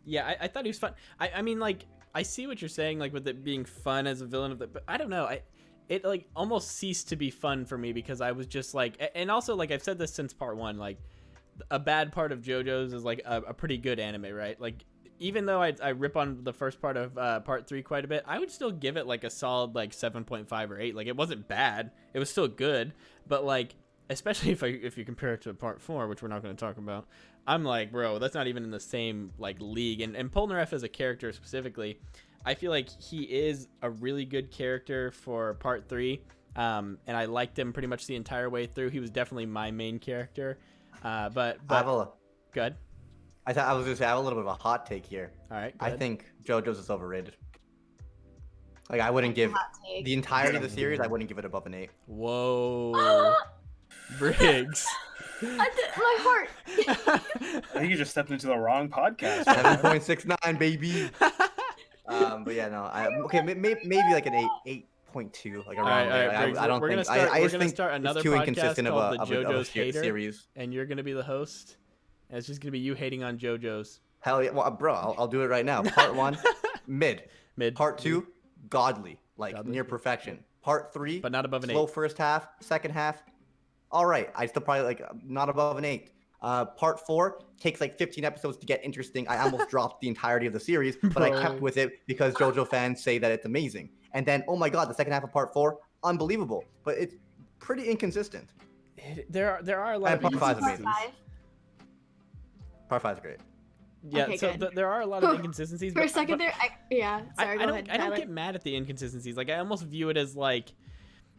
Yeah, I thought he was fun. I mean, like, I see what you're saying, like, with it being fun as a villain of the, but I don't know. It like almost ceased to be fun for me because I was just like, and also like I've said this since part 1, like a bad part of JoJo's is like a pretty good anime, right? Like even though I rip on the first part of part 3 quite a bit, I would still give it like a solid like 7.5 or 8. Like it wasn't bad, it was still good, but like especially if you compare it to part 4, which we're not going to talk about, I'm like, bro, that's not even in the same like league. And Polnareff as a character specifically, I feel like he is a really good character for part 3, and I liked him pretty much the entire way through. He was definitely my main character. But good. I thought I was gonna say I have a little bit of a hot take here. All right. I think JoJo's is overrated. Like I wouldn't give the entirety of the series. I wouldn't give it above an 8. Whoa, Briggs. My heart. I think you just stepped into the wrong podcast. 7.69, baby. But yeah, no. Maybe like an 8.2, like around there. I don't think. I just think start another it's too podcast inconsistent called of the a Jojo's Hater series. And you're gonna be the host. And it's just gonna be you hating on JoJo's. Hell yeah, well, bro, I'll do it right now. Part 1, mid. Part 2, godly, like near perfection. Part 3, but not above an 8. Slow first half, second half, all right. I still probably like not above an 8. Part 4 takes like 15 episodes to get interesting. I almost dropped the entirety of the series, but I kept with it because JoJo fans say that it's amazing. And then, oh my god, the second half of part 4, unbelievable. But it's pretty inconsistent. There are a lot of part 5 is Part amazing. 5? Part 5 is great. Yeah, Okay, so there are a lot of inconsistencies. For a second there, sorry, go ahead. I don't get mad at the inconsistencies. Like I almost view it as like,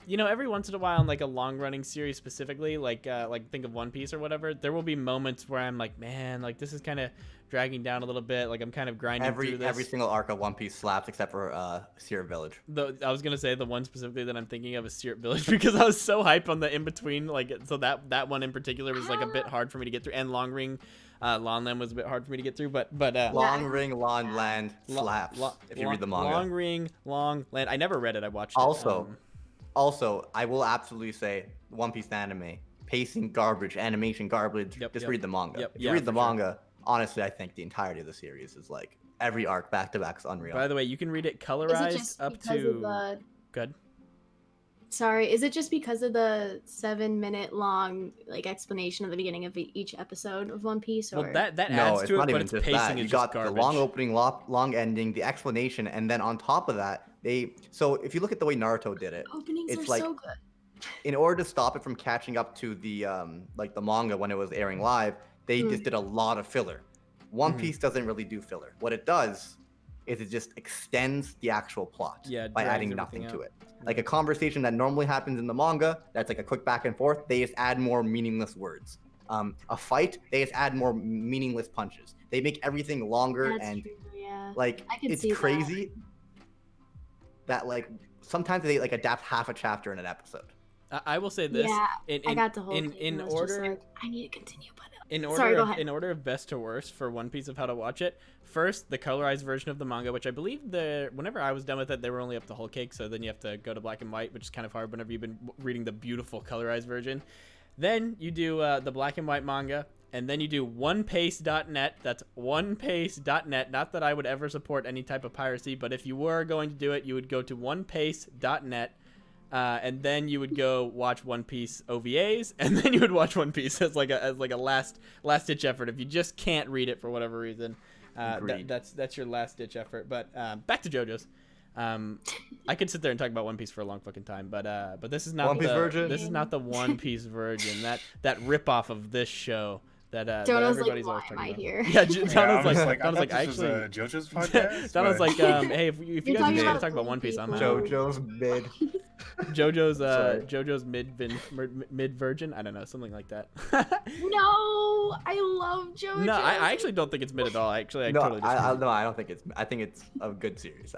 you know, every once in a while in like a long-running series specifically, like think of One Piece or whatever, there will be moments where I'm like, man, like this is kind of dragging down a little bit. Like I'm kind of grinding through this. Every single arc of One Piece slaps except for Syrup Village. I was gonna say the one specifically that I'm thinking of is Syrup Village because I was so hyped on the in between. Like so that one in particular was like a bit hard for me to get through, and Long Ring. Lawnland was a bit hard for me to get through, but Long Ring, Lawnland slaps. If you read the manga. Long Ring, Long Land. I never read it. I watched it. Also, I will absolutely say One Piece anime pacing garbage, animation garbage. Read the manga. If you read the manga, honestly, I think the entirety of the series is like every arc back to back is unreal. By the way, you can read it colorized up to. Good. Sorry, is it just because of the 7-minute long like explanation at the beginning of each episode of One Piece? Or... Well, that adds to it, but its pacing that. is You just got garbage. the long opening, long ending, the explanation, and then on top of that, so if you look at the way Naruto did it, openings it's are like, so good. In order to stop it from catching up to the like the manga when it was airing live, they just did a lot of filler. One Piece doesn't really do filler. What it does is it just extends the actual plot by adding nothing to it. Like a conversation that normally happens in the manga, that's like a quick back and forth, they just add more meaningless words. A fight, they just add more meaningless punches. They make everything longer. That's and true, yeah. like it's crazy that like sometimes they like adapt half a chapter in an episode. I will say this. Yeah, I got the whole thing. In Just order, like, I need to continue, but in order of best to worst for One Piece of how to watch it, first the colorized version of the manga, which I believe whenever I was done with it, they were only up to Whole Cake, so then you have to go to black and white, which is kind of hard whenever you've been reading the beautiful colorized version. Then you do the black and white manga, and then you do onepace.net. That's onepace.net. Not that I would ever support any type of piracy, but if you were going to do it, you would go to onepace.net. And then you would go watch One Piece OVAs, and then you would watch One Piece as like a last ditch effort. If you just can't read it for whatever reason, that's your last ditch effort. But back to Jojos. I could sit there and talk about One Piece for a long fucking time, but this is not this is not the One Piece Virgin. That ripoff of this show. That everybody's always talking about. Here? Yeah, Donald's like I actually Jojo's podcast. Donald's like, hey, if you guys want to talk about One Piece, I'm out. Jojo's mid. Jojo's mid virgin. I don't know, something like that. No, I love Jojo. No, I actually don't think it's mid at all. I totally disagree. I don't think it's. I think it's a good series.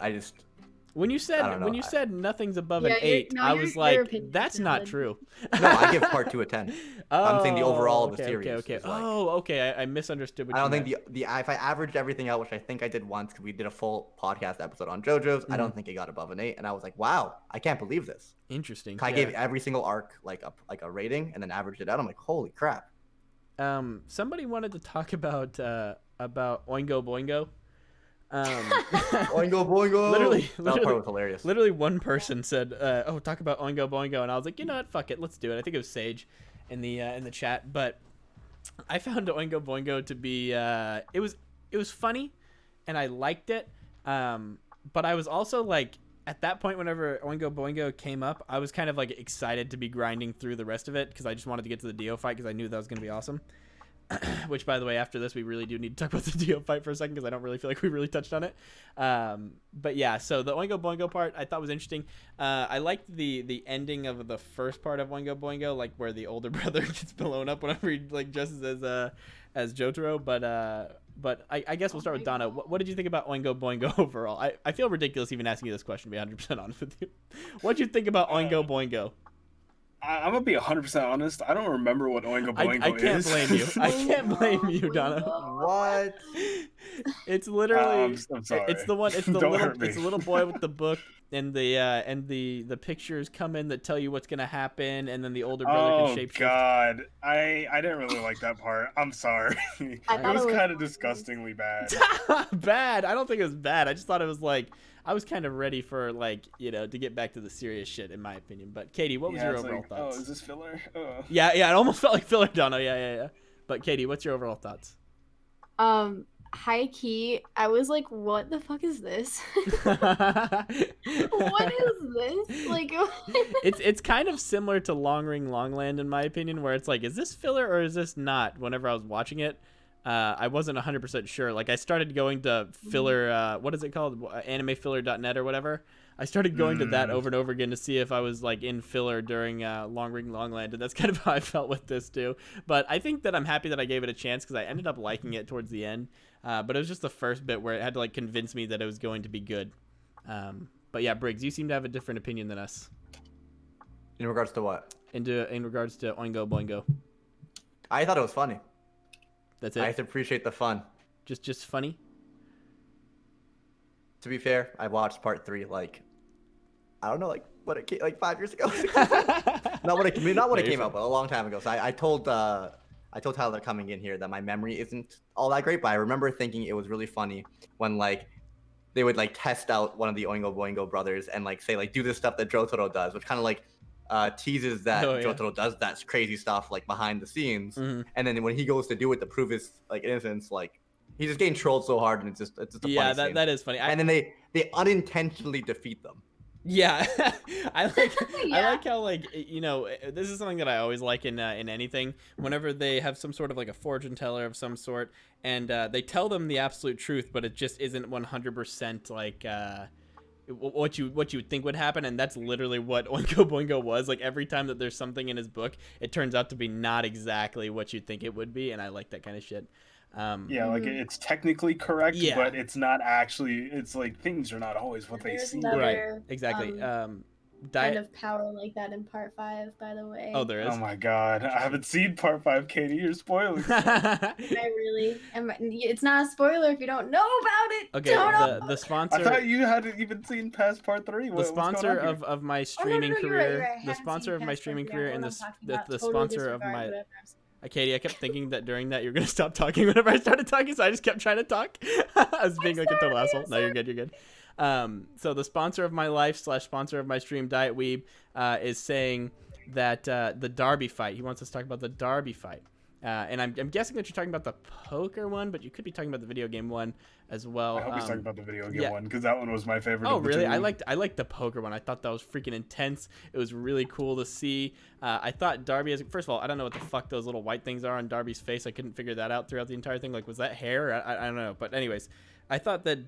When you said nothing's above an 8, I was like, that's not true. No, I give part 2 a 10. I'm saying the overall of the series. Okay. Okay. I misunderstood what you meant. I don't think if I averaged everything out, which I think I did once, because we did a full podcast episode on JoJo's, I don't think it got above an 8, and I was like, wow, I can't believe this. Interesting. I gave every single arc like a rating, and then averaged it out. I'm like, holy crap. Somebody wanted to talk about Oingo Boingo. Oingo Boingo. Literally, that part was hilarious. Literally, one person said, talk about Oingo Boingo," and I was like, you know what, fuck it, let's do it. I think it was Sage in the chat, but I found Oingo Boingo to be it was funny, and I liked it, but I was also like, at that point, whenever Oingo Boingo came up, I was kind of like excited to be grinding through the rest of it because I just wanted to get to the Dio fight because I knew that was gonna be awesome. Which, by the way, after this, we really do need to talk about the Dio fight for a second because I don't really feel like we really touched on it. But yeah, so the Oingo Boingo part I thought was interesting. I liked the ending of the first part of Oingo Boingo, like where the older brother gets blown up whenever he like dresses as Jotaro. But I guess we'll start with Donna. What did you think about Oingo Boingo overall? I feel ridiculous even asking you this question, to be 100% honest with you. What did you think about Oingo Boingo? I'm gonna be 100% honest. I don't remember what Oingo Boingo is. I can't blame you. I can't blame you, Donna. What? It's literally. I'm sorry. It's the one. It's the little boy with the book, and the pictures come in that tell you what's gonna happen, and then the older brother can shapeshift. Oh God, I didn't really like that part. I'm sorry. It was kind of disgustingly bad. Bad? I don't think it was bad. I just thought it was like. I was kind of ready for, like, you know, to get back to the serious shit, in my opinion. But, Katie, what was your overall thoughts? Oh, is this filler? Oh. Yeah, it almost felt like filler, Dono. Yeah. But, Katie, what's your overall thoughts? High key, I was like, what the fuck is this? What is this? Like, it's kind of similar to Long Ring Longland, in my opinion, where it's like, is this filler or is this not? Whenever I was watching it. I wasn't 100% sure. Like, I started going to filler, what is it called? Animefiller.net or whatever. I started going to that over and over again to see if I was, like, in filler during Long Ring Longland, and that's kind of how I felt with this, too. But I think that I'm happy that I gave it a chance, because I ended up liking it towards the end. But it was just the first bit where it had to, like, convince me that it was going to be good. But yeah, Briggs, you seem to have a different opinion than us. In regards to what? In regards to Oingo Boingo. I thought it was funny. That's it. I have to appreciate the fun. Just funny. To be fair, I watched part 3 like, I don't know, like 5 years ago. not when it came out, but a long time ago. So I told Tyler coming in here that my memory isn't all that great, but I remember thinking it was really funny when like they would like test out one of the Oingo Boingo brothers and like say like do this stuff that Jotaro does, which kind of like teases that Jotaro does that crazy stuff like behind the scenes, and then when he goes to do it to prove his like innocence, like he's just getting trolled so hard, and it's just a funny scene. that is funny. And then they unintentionally defeat them. Yeah, I like how, like, you know, this is something that I always like in anything. Whenever they have some sort of like a fortune teller of some sort, and they tell them the absolute truth, but it just isn't 100% like what you would think would happen, and that's literally what Oingo Boingo was. Like, every time that there's something in his book, it turns out to be not exactly what you think it would be, and I like that kind of shit. Yeah, like it's technically correct, but it's not actually. It's like things are not always what they seem. Right, exactly. Kind of power like that in part 5, by the way. Oh, there is. Oh my God, I haven't seen part 5, Katie. You're spoiling. I really am. It's not a spoiler if you don't know about it. Okay, the sponsor. I thought you hadn't even seen past part 3. The sponsor of my streaming career. The sponsor of my streaming career and the sponsor of my. Katie, I kept thinking that during that you're gonna stop talking whenever I started talking, so I just kept trying to talk. I was being like a total asshole. No, you're good. You're good. So the sponsor of my life / sponsor of my stream, Diet Weeb, is saying that the Derby fight. He wants us to talk about the Derby fight. And I'm guessing that you're talking about the poker one, but you could be talking about the video game one as well. I hope he's talking about the video game one, because that one was my favorite. Oh, of the really? two. I liked the poker one. I thought that was freaking intense. It was really cool to see. I thought Darby first of all, I don't know what the fuck those little white things are on Darby's face. I couldn't figure that out throughout the entire thing. Like, was that hair? I don't know. But anyways, I thought that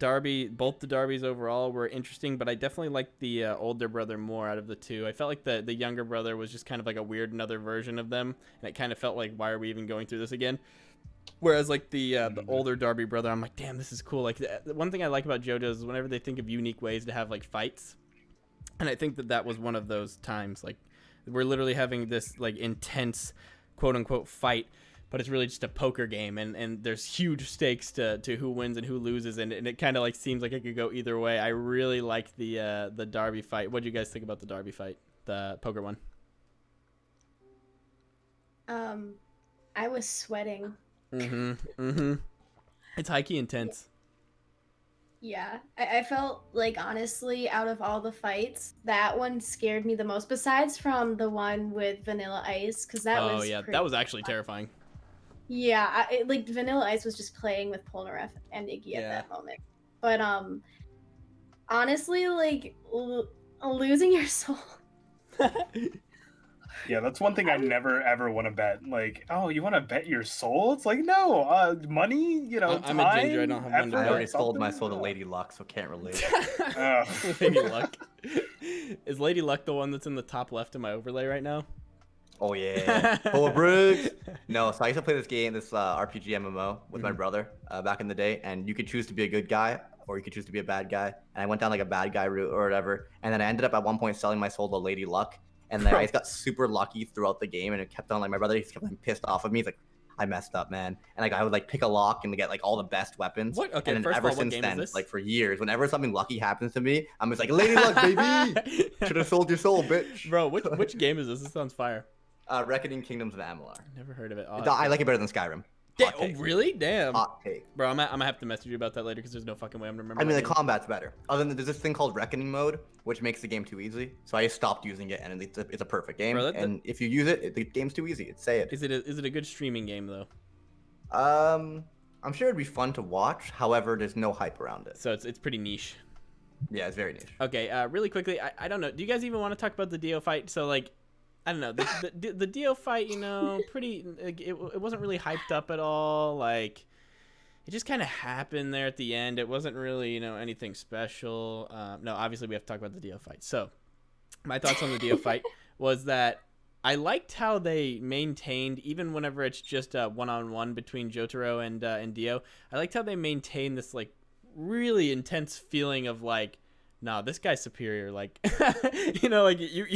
both the Darbys overall were interesting, but I definitely liked the older brother more out of the two. I felt like the younger brother was just kind of like a weird another version of them, and it kind of felt like, why are we even going through this again? Whereas like the older Darby brother, I'm like, damn, this is cool. Like the one thing I like about Jojos is whenever they think of unique ways to have like fights, and I think that was one of those times. Like we're literally having this like intense quote unquote fight, but it's really just a poker game, and there's huge stakes to who wins and who loses, and it kind of like seems like it could go either way. I really like the Darby fight. What do you guys think about the Darby fight, the poker one? I was sweating. It's high-key intense. Yeah, I felt like, honestly, out of all the fights, that one scared me the most, besides from the one with Vanilla Ice, because that was that was actually terrifying. Yeah, like Vanilla Ice was just playing with Polnareff and Iggy at that moment. But honestly, like losing your soul. Yeah, that's one thing I never ever want to bet. Like, oh, you want to bet your soul? It's like, no, money. You know, I'm time, a ginger. I don't have one to I bet. already sold my soul to Lady Luck, so can't relate. Lady Luck. Is Lady Luck the one that's in the top left of my overlay right now? Oh yeah. Oh, Briggs. No, so I used to play this game, this RPG MMO with my brother back in the day, and you could choose to be a good guy or you could choose to be a bad guy. And I went down like a bad guy route or whatever, and then I ended up at one point selling my soul to Lady Luck. And then I just got super lucky throughout the game, and it kept on like my brother just kept pissed off of me. He's like, I messed up, man. And like I would like pick a lock and get like all the best weapons. What? Okay, and then first ever of all, what since game then, is this? like for years, whenever something lucky happens to me, I'm just like, Lady Luck, baby. Should have sold your soul, bitch. Bro, which game is this? This sounds fire. Reckoning Kingdoms of Amalur. Never heard of it. I like it better than Skyrim. Oh, really? Damn. Hot take. Bro, I'm gonna have to message you about that later because there's no fucking way I'm gonna remember. I mean, the game. combat's better. Other than there's this thing called Reckoning mode, which makes the game too easy. So I just stopped using it, and it's a perfect game. Bro, and if you use it, the game's too easy. Say it. Is it a good streaming game though? I'm sure it'd be fun to watch. However, there's no hype around it. So it's pretty niche. Yeah, it's very niche. Okay, really quickly, I don't know. Do you guys even want to talk about the Dio fight? So like, I don't know, the Dio fight, you know, pretty. Like, it wasn't really hyped up at all. Like, it just kind of happened there at the end. It wasn't really, you know, anything special. No, obviously we have to talk about the Dio fight. So, my thoughts on the Dio fight was that I liked how they maintained, even whenever it's just a one-on-one between Jotaro and Dio. I liked how they maintained this like really intense feeling of like, nah, this guy's superior. Like, you know, like you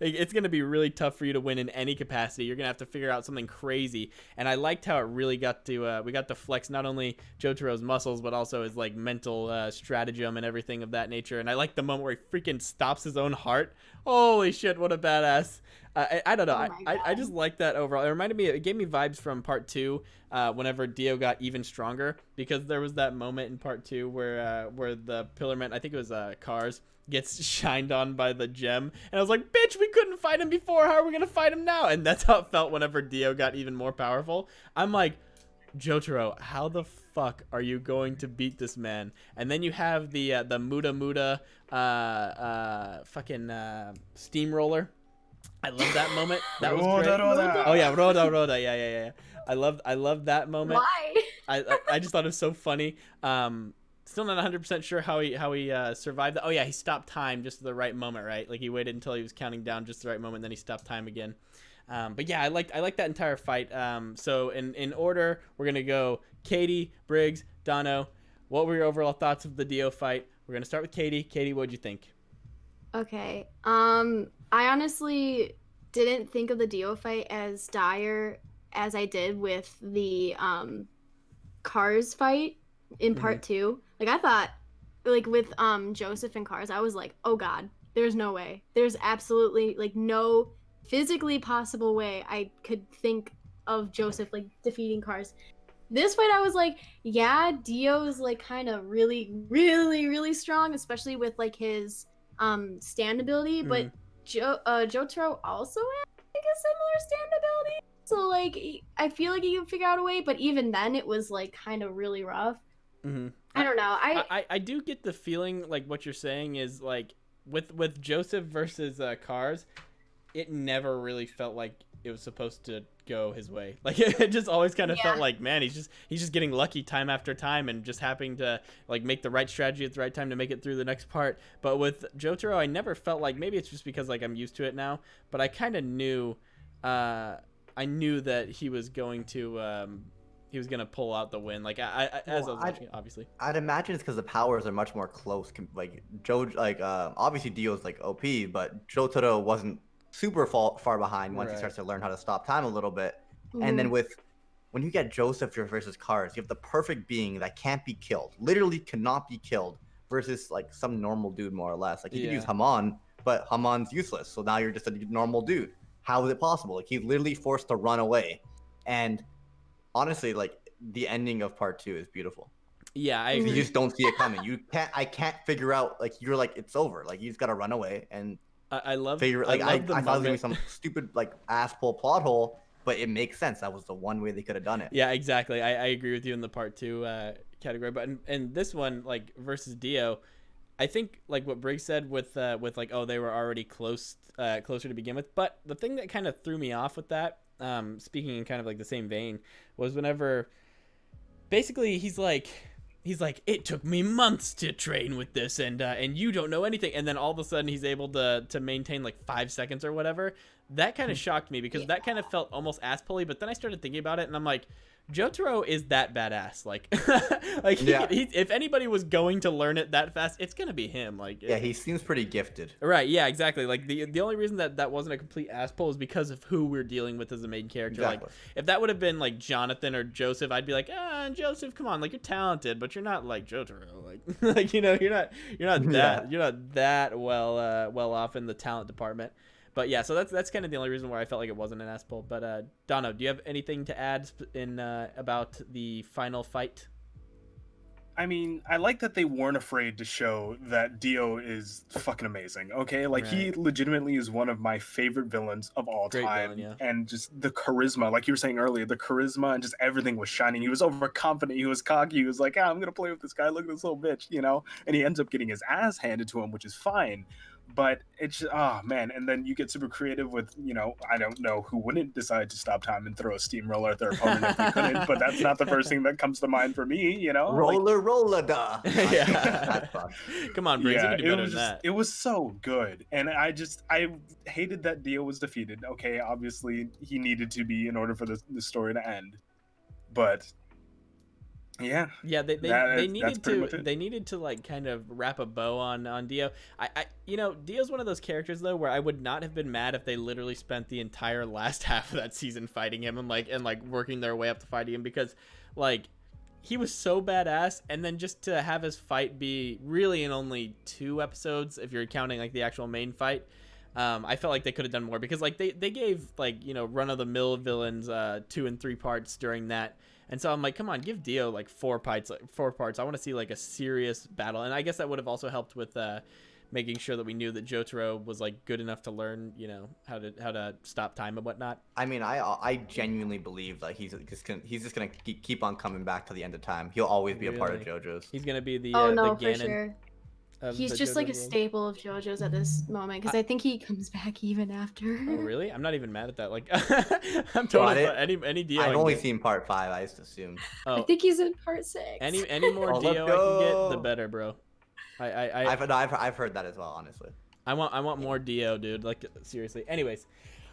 like, it's gonna be really tough for you to win in any capacity. You're gonna have to figure out something crazy. And I liked how it really got to we got to flex not only Jotaro's muscles but also his like mental stratagem and everything of that nature. And I like the moment where he freaking stops his own heart. Holy shit, what a badass! I don't know. I just like that overall. It reminded me. It gave me vibes from part 2. Whenever Dio got even stronger, because there was that moment in part 2 where the Pillarman, I think it was Cars, gets shined on by the gem, and I was like, bitch, we couldn't fight him before. How are we gonna fight him now? And that's how it felt whenever Dio got even more powerful. I'm like, Jotaro, how the fuck are you going to beat this man? And then you have the Muda fucking steamroller. I love that moment. That was great. Oh yeah, Roda. Yeah. I love that moment. Why? I just thought it was so funny. Still not 100% sure how he survived that. Oh yeah, he stopped time just at the right moment, right? Like he waited until he was counting down just the right moment, then he stopped time again. But yeah, I liked that entire fight. So in order, we're gonna go Katie, Briggs, Dono. What were your overall thoughts of the Dio fight? We're gonna start with Katie. Katie, what'd you think? Okay. I honestly didn't think of the Dio fight as dire as I did with the Cars fight in part 2. Like I thought, like with Joseph and Cars, I was like, oh god, there's no way. There's absolutely like no physically possible way I could think of Joseph like defeating cars. This fight, I was like, yeah, Dio is like kind of really, really, really strong, especially with like his stand ability. But Jotaro also has like a similar stand ability, so like I feel like he can figure out a way. But even then, it was like kind of really rough. I don't know. I do get the feeling like what you're saying is like with Joseph versus Cars, it never really felt like it was supposed to go his way. Like it just always kind of felt like, man, he's just getting lucky time after time and just happening to like make the right strategy at the right time to make it through the next part. But with Jotaro, I never felt like, maybe it's just because like I'm used to it now, but I kind of knew I knew that he was going to pull out the win. Like I was watching it, obviously. I'd imagine it's because the powers are much more close. Like obviously Dio's like OP, but Jotaro wasn't super far behind once he starts to learn how to stop time a little bit. And then when you get Joseph versus Cars, you have the perfect being that can't be killed, literally cannot be killed, versus like some normal dude more or less. Like you could use Hamon, but Hamon's useless, so now you're just a normal dude. How is it possible? Like he's literally forced to run away. And honestly, like the ending of part 2 is beautiful. Yeah, I agree. You just don't see it coming. I can't figure out, like, you're like, it's over. Like you just gotta run away. And I love figure, like, I thought it was gonna be some stupid like asshole plot hole, but it makes sense. That was the one way they could have done it. Yeah, exactly. I agree with you in the part 2 category, but in this one, like versus Dio, I think like what Briggs said with like, oh, they were already closer to begin with. But the thing that kind of threw me off with that, speaking in kind of like the same vein, was whenever basically he's like, it took me months to train with this, and you don't know anything, and then all of a sudden he's able to maintain like 5 seconds or whatever. That kind of shocked me because that kind of felt almost ass-pully, but then I started thinking about it and I'm like, Jotaro is that badass. Like, if anybody was going to learn it that fast, it's gonna be him. Like, he seems pretty gifted. Right? Yeah, exactly. Like the only reason that wasn't a complete ass pull is because of who we're dealing with as the main character. Exactly. Like, if that would have been like Jonathan or Joseph, I'd be like, Joseph, come on, like you're talented, but you're not like Jotaro. Like, like you're not that well off in the talent department. But yeah, so that's kind of the only reason why I felt like it wasn't an ass pull. But Dono, do you have anything to add in about the final fight? I mean, I like that they weren't afraid to show that Dio is fucking amazing. Okay, like he legitimately is one of my favorite villains of all time. Villain, and just the charisma, like you were saying earlier, the charisma and just everything was shining. He was overconfident. He was cocky. He was like, I'm gonna play with this guy. Look at this little bitch, you know. And he ends up getting his ass handed to him, which is fine. But it's man, and then you get super creative with, you know, I don't know who wouldn't decide to stop time and throw a steamroller at their opponent if they couldn't, but that's not the first thing that comes to mind for me, you know. Roller da. Yeah. Come on, Briggs, you can do better than that. It was so good, and I hated that Dio was defeated. Okay, obviously he needed to be in order for the story to end, but. Yeah, they needed to like kind of wrap a bow on Dio. I you know, Dio's one of those characters though where I would not have been mad if they literally spent the entire last half of that season fighting him and like working their way up to fighting him, because like he was so badass, and then just to have his fight be really in only 2 episodes if you're counting like the actual main fight. I felt like they could have done more, because like they gave like, you know, run-of-the-mill villains 2 and 3 parts during that. And so I'm like, come on, give Dio like 4 parts. I want to see like a serious battle. And I guess that would have also helped with making sure that we knew that Jotaro was like good enough to learn, you know, how to stop time and whatnot. I mean, I genuinely believe that he's just gonna keep on coming back to the end of time. He'll always be a part of Jojo's. He's gonna be the the Ganon. For sure. He's just like a staple of JoJo's at this moment, because I think he comes back even after. Oh, really? I'm not even mad at that. Like, I'm totally any Dio. I've only seen part 5. I just assumed. Oh, I think he's in part 6. Any more Dio I can get, the better, bro. I've heard that as well, honestly. I want more Dio, dude. Like, seriously. Anyways,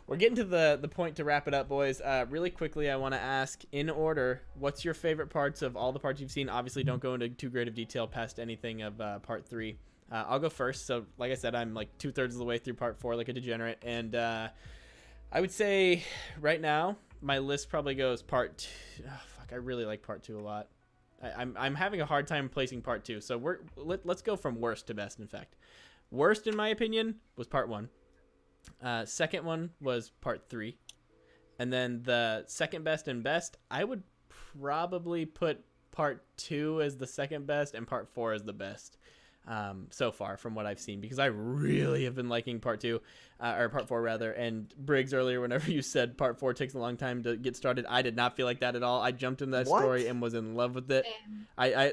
we're getting to the point to wrap it up, boys. Really quickly, I want to ask, in order, what's your favorite parts of all the parts you've seen? Obviously, don't go into too great of detail past anything of part 3. I'll go first. So, like I said, I'm like 2/3 of the way through part 4, like a degenerate. And I would say right now, my list probably goes part 2. Oh, fuck, I really like part 2 a lot. I'm having a hard time placing part 2. So let's go from worst to best, in fact. Worst, in my opinion, was part 1. Second one was part 3. And then the second best and best, I would probably put part 2 as the second best and part 4 as the best so far from what I've seen, because I really have been liking part 2 or part 4 rather. And Briggs, earlier whenever you said part 4 takes a long time to get started, I did not feel like that at all. I jumped into that story and was in love with it. I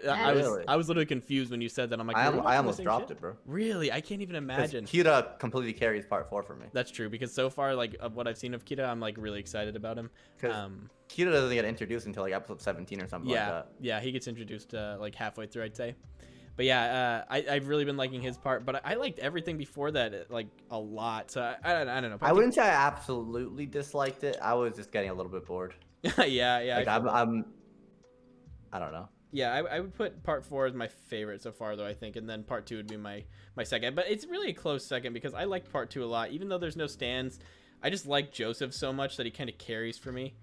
was literally confused when you said that. I'm like, I almost dropped it, bro. Really? I can't even imagine. Kira completely carries part 4 for me. That's true, because so far, like, of what I've seen of Kira, I'm like really excited about him. Kira doesn't get introduced until like episode 17 or something like that. Yeah, he gets introduced like halfway through, I'd say. But yeah, I've really been liking his part, but I liked everything before that like a lot. So I don't know. I wouldn't say I absolutely disliked it. I was just getting a little bit bored. yeah. Like I don't know. Yeah, I would put part 4 as my favorite so far, though, I think, and then part 2 would be my second. But it's really a close second because I liked part 2 a lot, even though there's no stands. I just like Joseph so much that he kind of carries for me.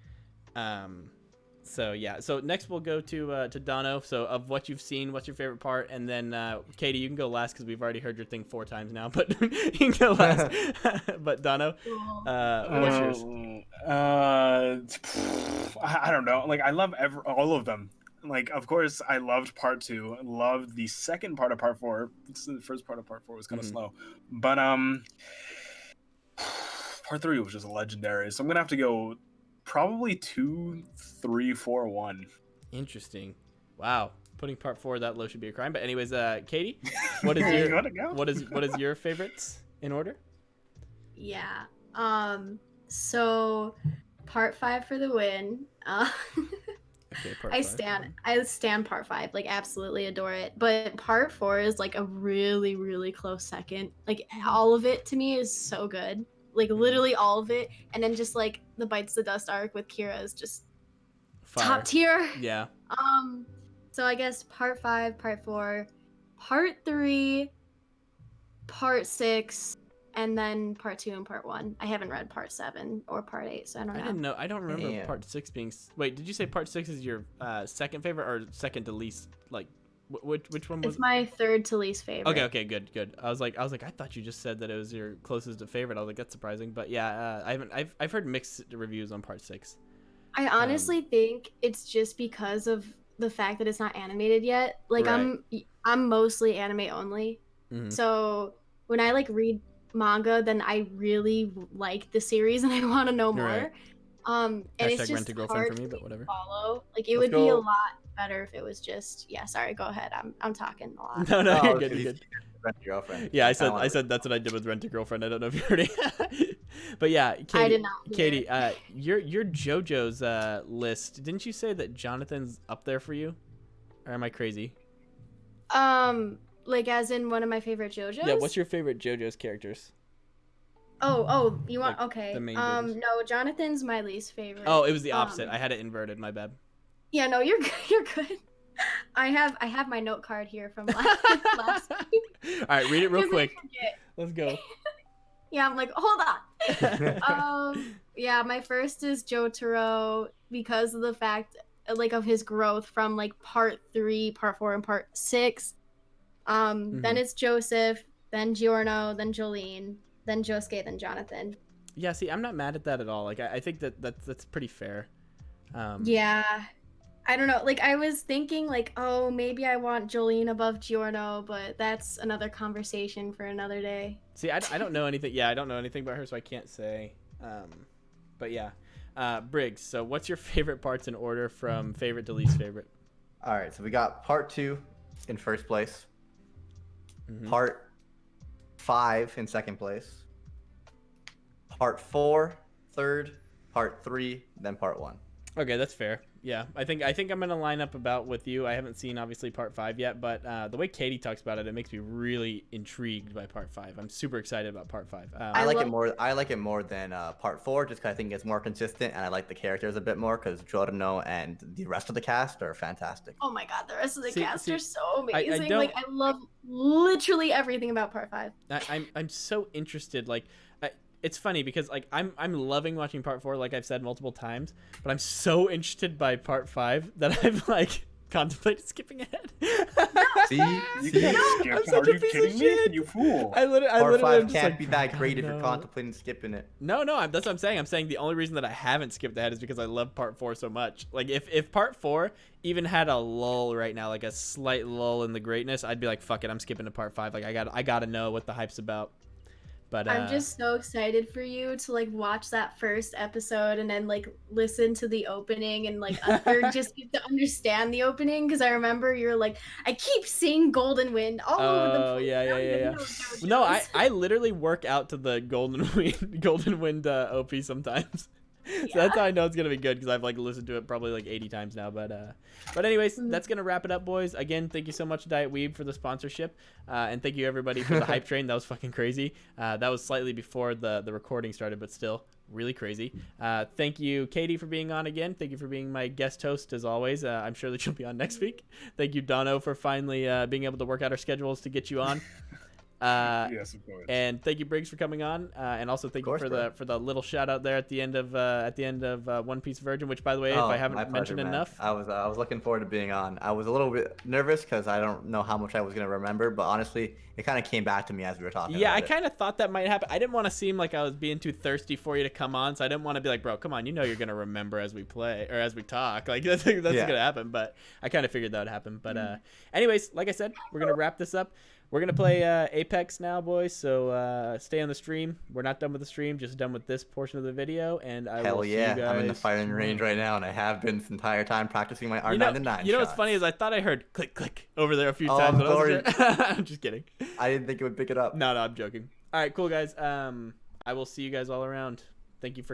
So yeah, so next we'll go to Dono. So of what you've seen, what's your favorite part? And then Katie, you can go last because we've already heard your thing 4 times now, but you can go last. But Dono, what's yours? I don't know. Like, I love all of them. Like, of course, I loved part 2. I loved the second part of part 4. The first part of part 4 was kind of slow, but part 3 was just legendary. So I'm gonna have to go probably 2, 3, 4, 1. Interesting. Wow, putting part 4 that low should be a crime. But anyways, Katie, what is your what is your favorites in order? Yeah. So part 5 for the win. Okay, part I 5. I stand part 5, like absolutely adore it. But part 4 is like a really, really close second. Like all of it to me is so good. Like literally all of it. And then just like the Bites the Dust arc with Kira is just top tier. Yeah. So I guess part 5, part 4, part 3, part 6, and then part 2 and part 1. I haven't read part 7 or part 8, so I don't know. I didn't know. I don't remember part 6 being. Wait, did you say part 6 is your second favorite or second to least? Like, which one was? It's my third to least favorite. Okay, good. I was like, I thought you just said that it was your closest to favorite. I was like, that's surprising. But yeah, I've heard mixed reviews on part 6. I honestly think it's just because of the fact that it's not animated yet. Like right. I'm mostly anime only. Mm-hmm. So when I like read manga, then I really like the series and I want to know more. Right. And it's just rent a girlfriend hard for me, to but whatever. follow. Like it would be a lot better if it was just sorry, go ahead. I'm talking a lot. No, you're good. Rent a girlfriend. Yeah, I said that's what I did with Rent a Girlfriend. I don't know if you heard it. But yeah, Katie, I did not. Katie, your Jojo's list. Didn't you say that Jonathan's up there for you? Or am I crazy? Like as in one of my favorite Jojos? Yeah, what's your favorite Jojo's characters? Oh, you want the main no, Jonathan's my least favorite. Oh, it was the opposite. I had it inverted, my bad. Yeah, no, you're good. I have my note card here from last week. All right, read it real quick. Let's go. Yeah, I'm like, hold on. Yeah, my first is Jotaro because of the fact like of his growth from like part 3, part 4, and part 6. Then it's Joseph, then Giorno, then Jolene, then Josuke, then Jonathan. Yeah, see, I'm not mad at that at all. Like, I think that's pretty fair. Yeah, I don't know. Like, I was thinking, like, oh, maybe I want Jolene above Giorno, but that's another conversation for another day. See, I don't know anything. Yeah, I don't know anything about her, so I can't say. But yeah, Briggs. So, what's your favorite parts in order from favorite to least favorite? All right, so we got part 2 in first place. Part 5 in second place. Part 4 third. Part 3, then part 1. Okay, that's fair. Yeah, I think I'm gonna line up about with you. I haven't seen obviously part 5 yet, but the way Katie talks about it, it makes me really intrigued by part 5. I'm super excited about part 5. I like it more than part 4, just because I think it's more consistent, and I like the characters a bit more because Jotaro and the rest of the cast are fantastic. Oh my god, the rest of the cast are so amazing. I love literally everything about part 5. I'm so interested. Like, it's funny because like I'm loving watching part 4, like I've said multiple times, but I'm so interested by part 5 that I'm like contemplated skipping ahead. See, You can't I'm skip. such Are a you piece of kidding me? shit. You fool. I Part literally am 5 just can't like, be that God, great if you're no. contemplating skipping it. No, that's what I'm saying. I'm saying the only reason that I haven't skipped ahead is because I love part 4 so much. Like if part 4 even had a lull right now, like a slight lull in the greatness, I'd be like, fuck it, I'm skipping to part 5. Like I gotta know what the hype's about. But I'm just so excited for you to like watch that first episode and then like listen to the opening and like or just get to understand the opening, because I remember you're like, I keep seeing Golden Wind all over the place. Yeah. Jojos. No, I literally work out to the Golden Wind OP sometimes. So that's how I know it's gonna be good, because I've like listened to it probably like 80 times now. But anyways, that's gonna wrap it up, boys. Again, thank you so much, Diet Weeb, for the sponsorship, and thank you everybody for the hype train. That was fucking crazy. That was slightly before the recording started, but still really crazy. Thank you, Katie, for being on again. Thank you for being my guest host as always. I'm sure that you'll be on next week. Thank you, Dono, for finally being able to work out our schedules to get you on. Yes, of course. And thank you, Briggs, for coming on, and also thank you for the little shout out there at the end of One Piece Virgin, which, by the way, if I haven't mentioned enough, I was looking forward to being on. I was a little bit nervous because I don't know how much I was gonna remember, but honestly, it kind of came back to me as we were talking. Yeah, about I kind of thought that might happen. I didn't want to seem like I was being too thirsty for you to come on, so I didn't want to be like, bro, come on, you know you're gonna remember as we play or as we talk. Like that's gonna happen. But I kind of figured that would happen. But anyways, like I said, we're gonna wrap this up. We're going to play Apex now, boys, so stay on the stream. We're not done with the stream, just done with this portion of the video, and I will see you guys. I'm in the firing range right now, and I have been this entire time practicing my R99 You know what's funny is I thought I heard click, click over there a few times. I'm sorry. I'm just kidding. I didn't think it would pick it up. No, I'm joking. All right, cool, guys. I will see you guys all around. Thank you for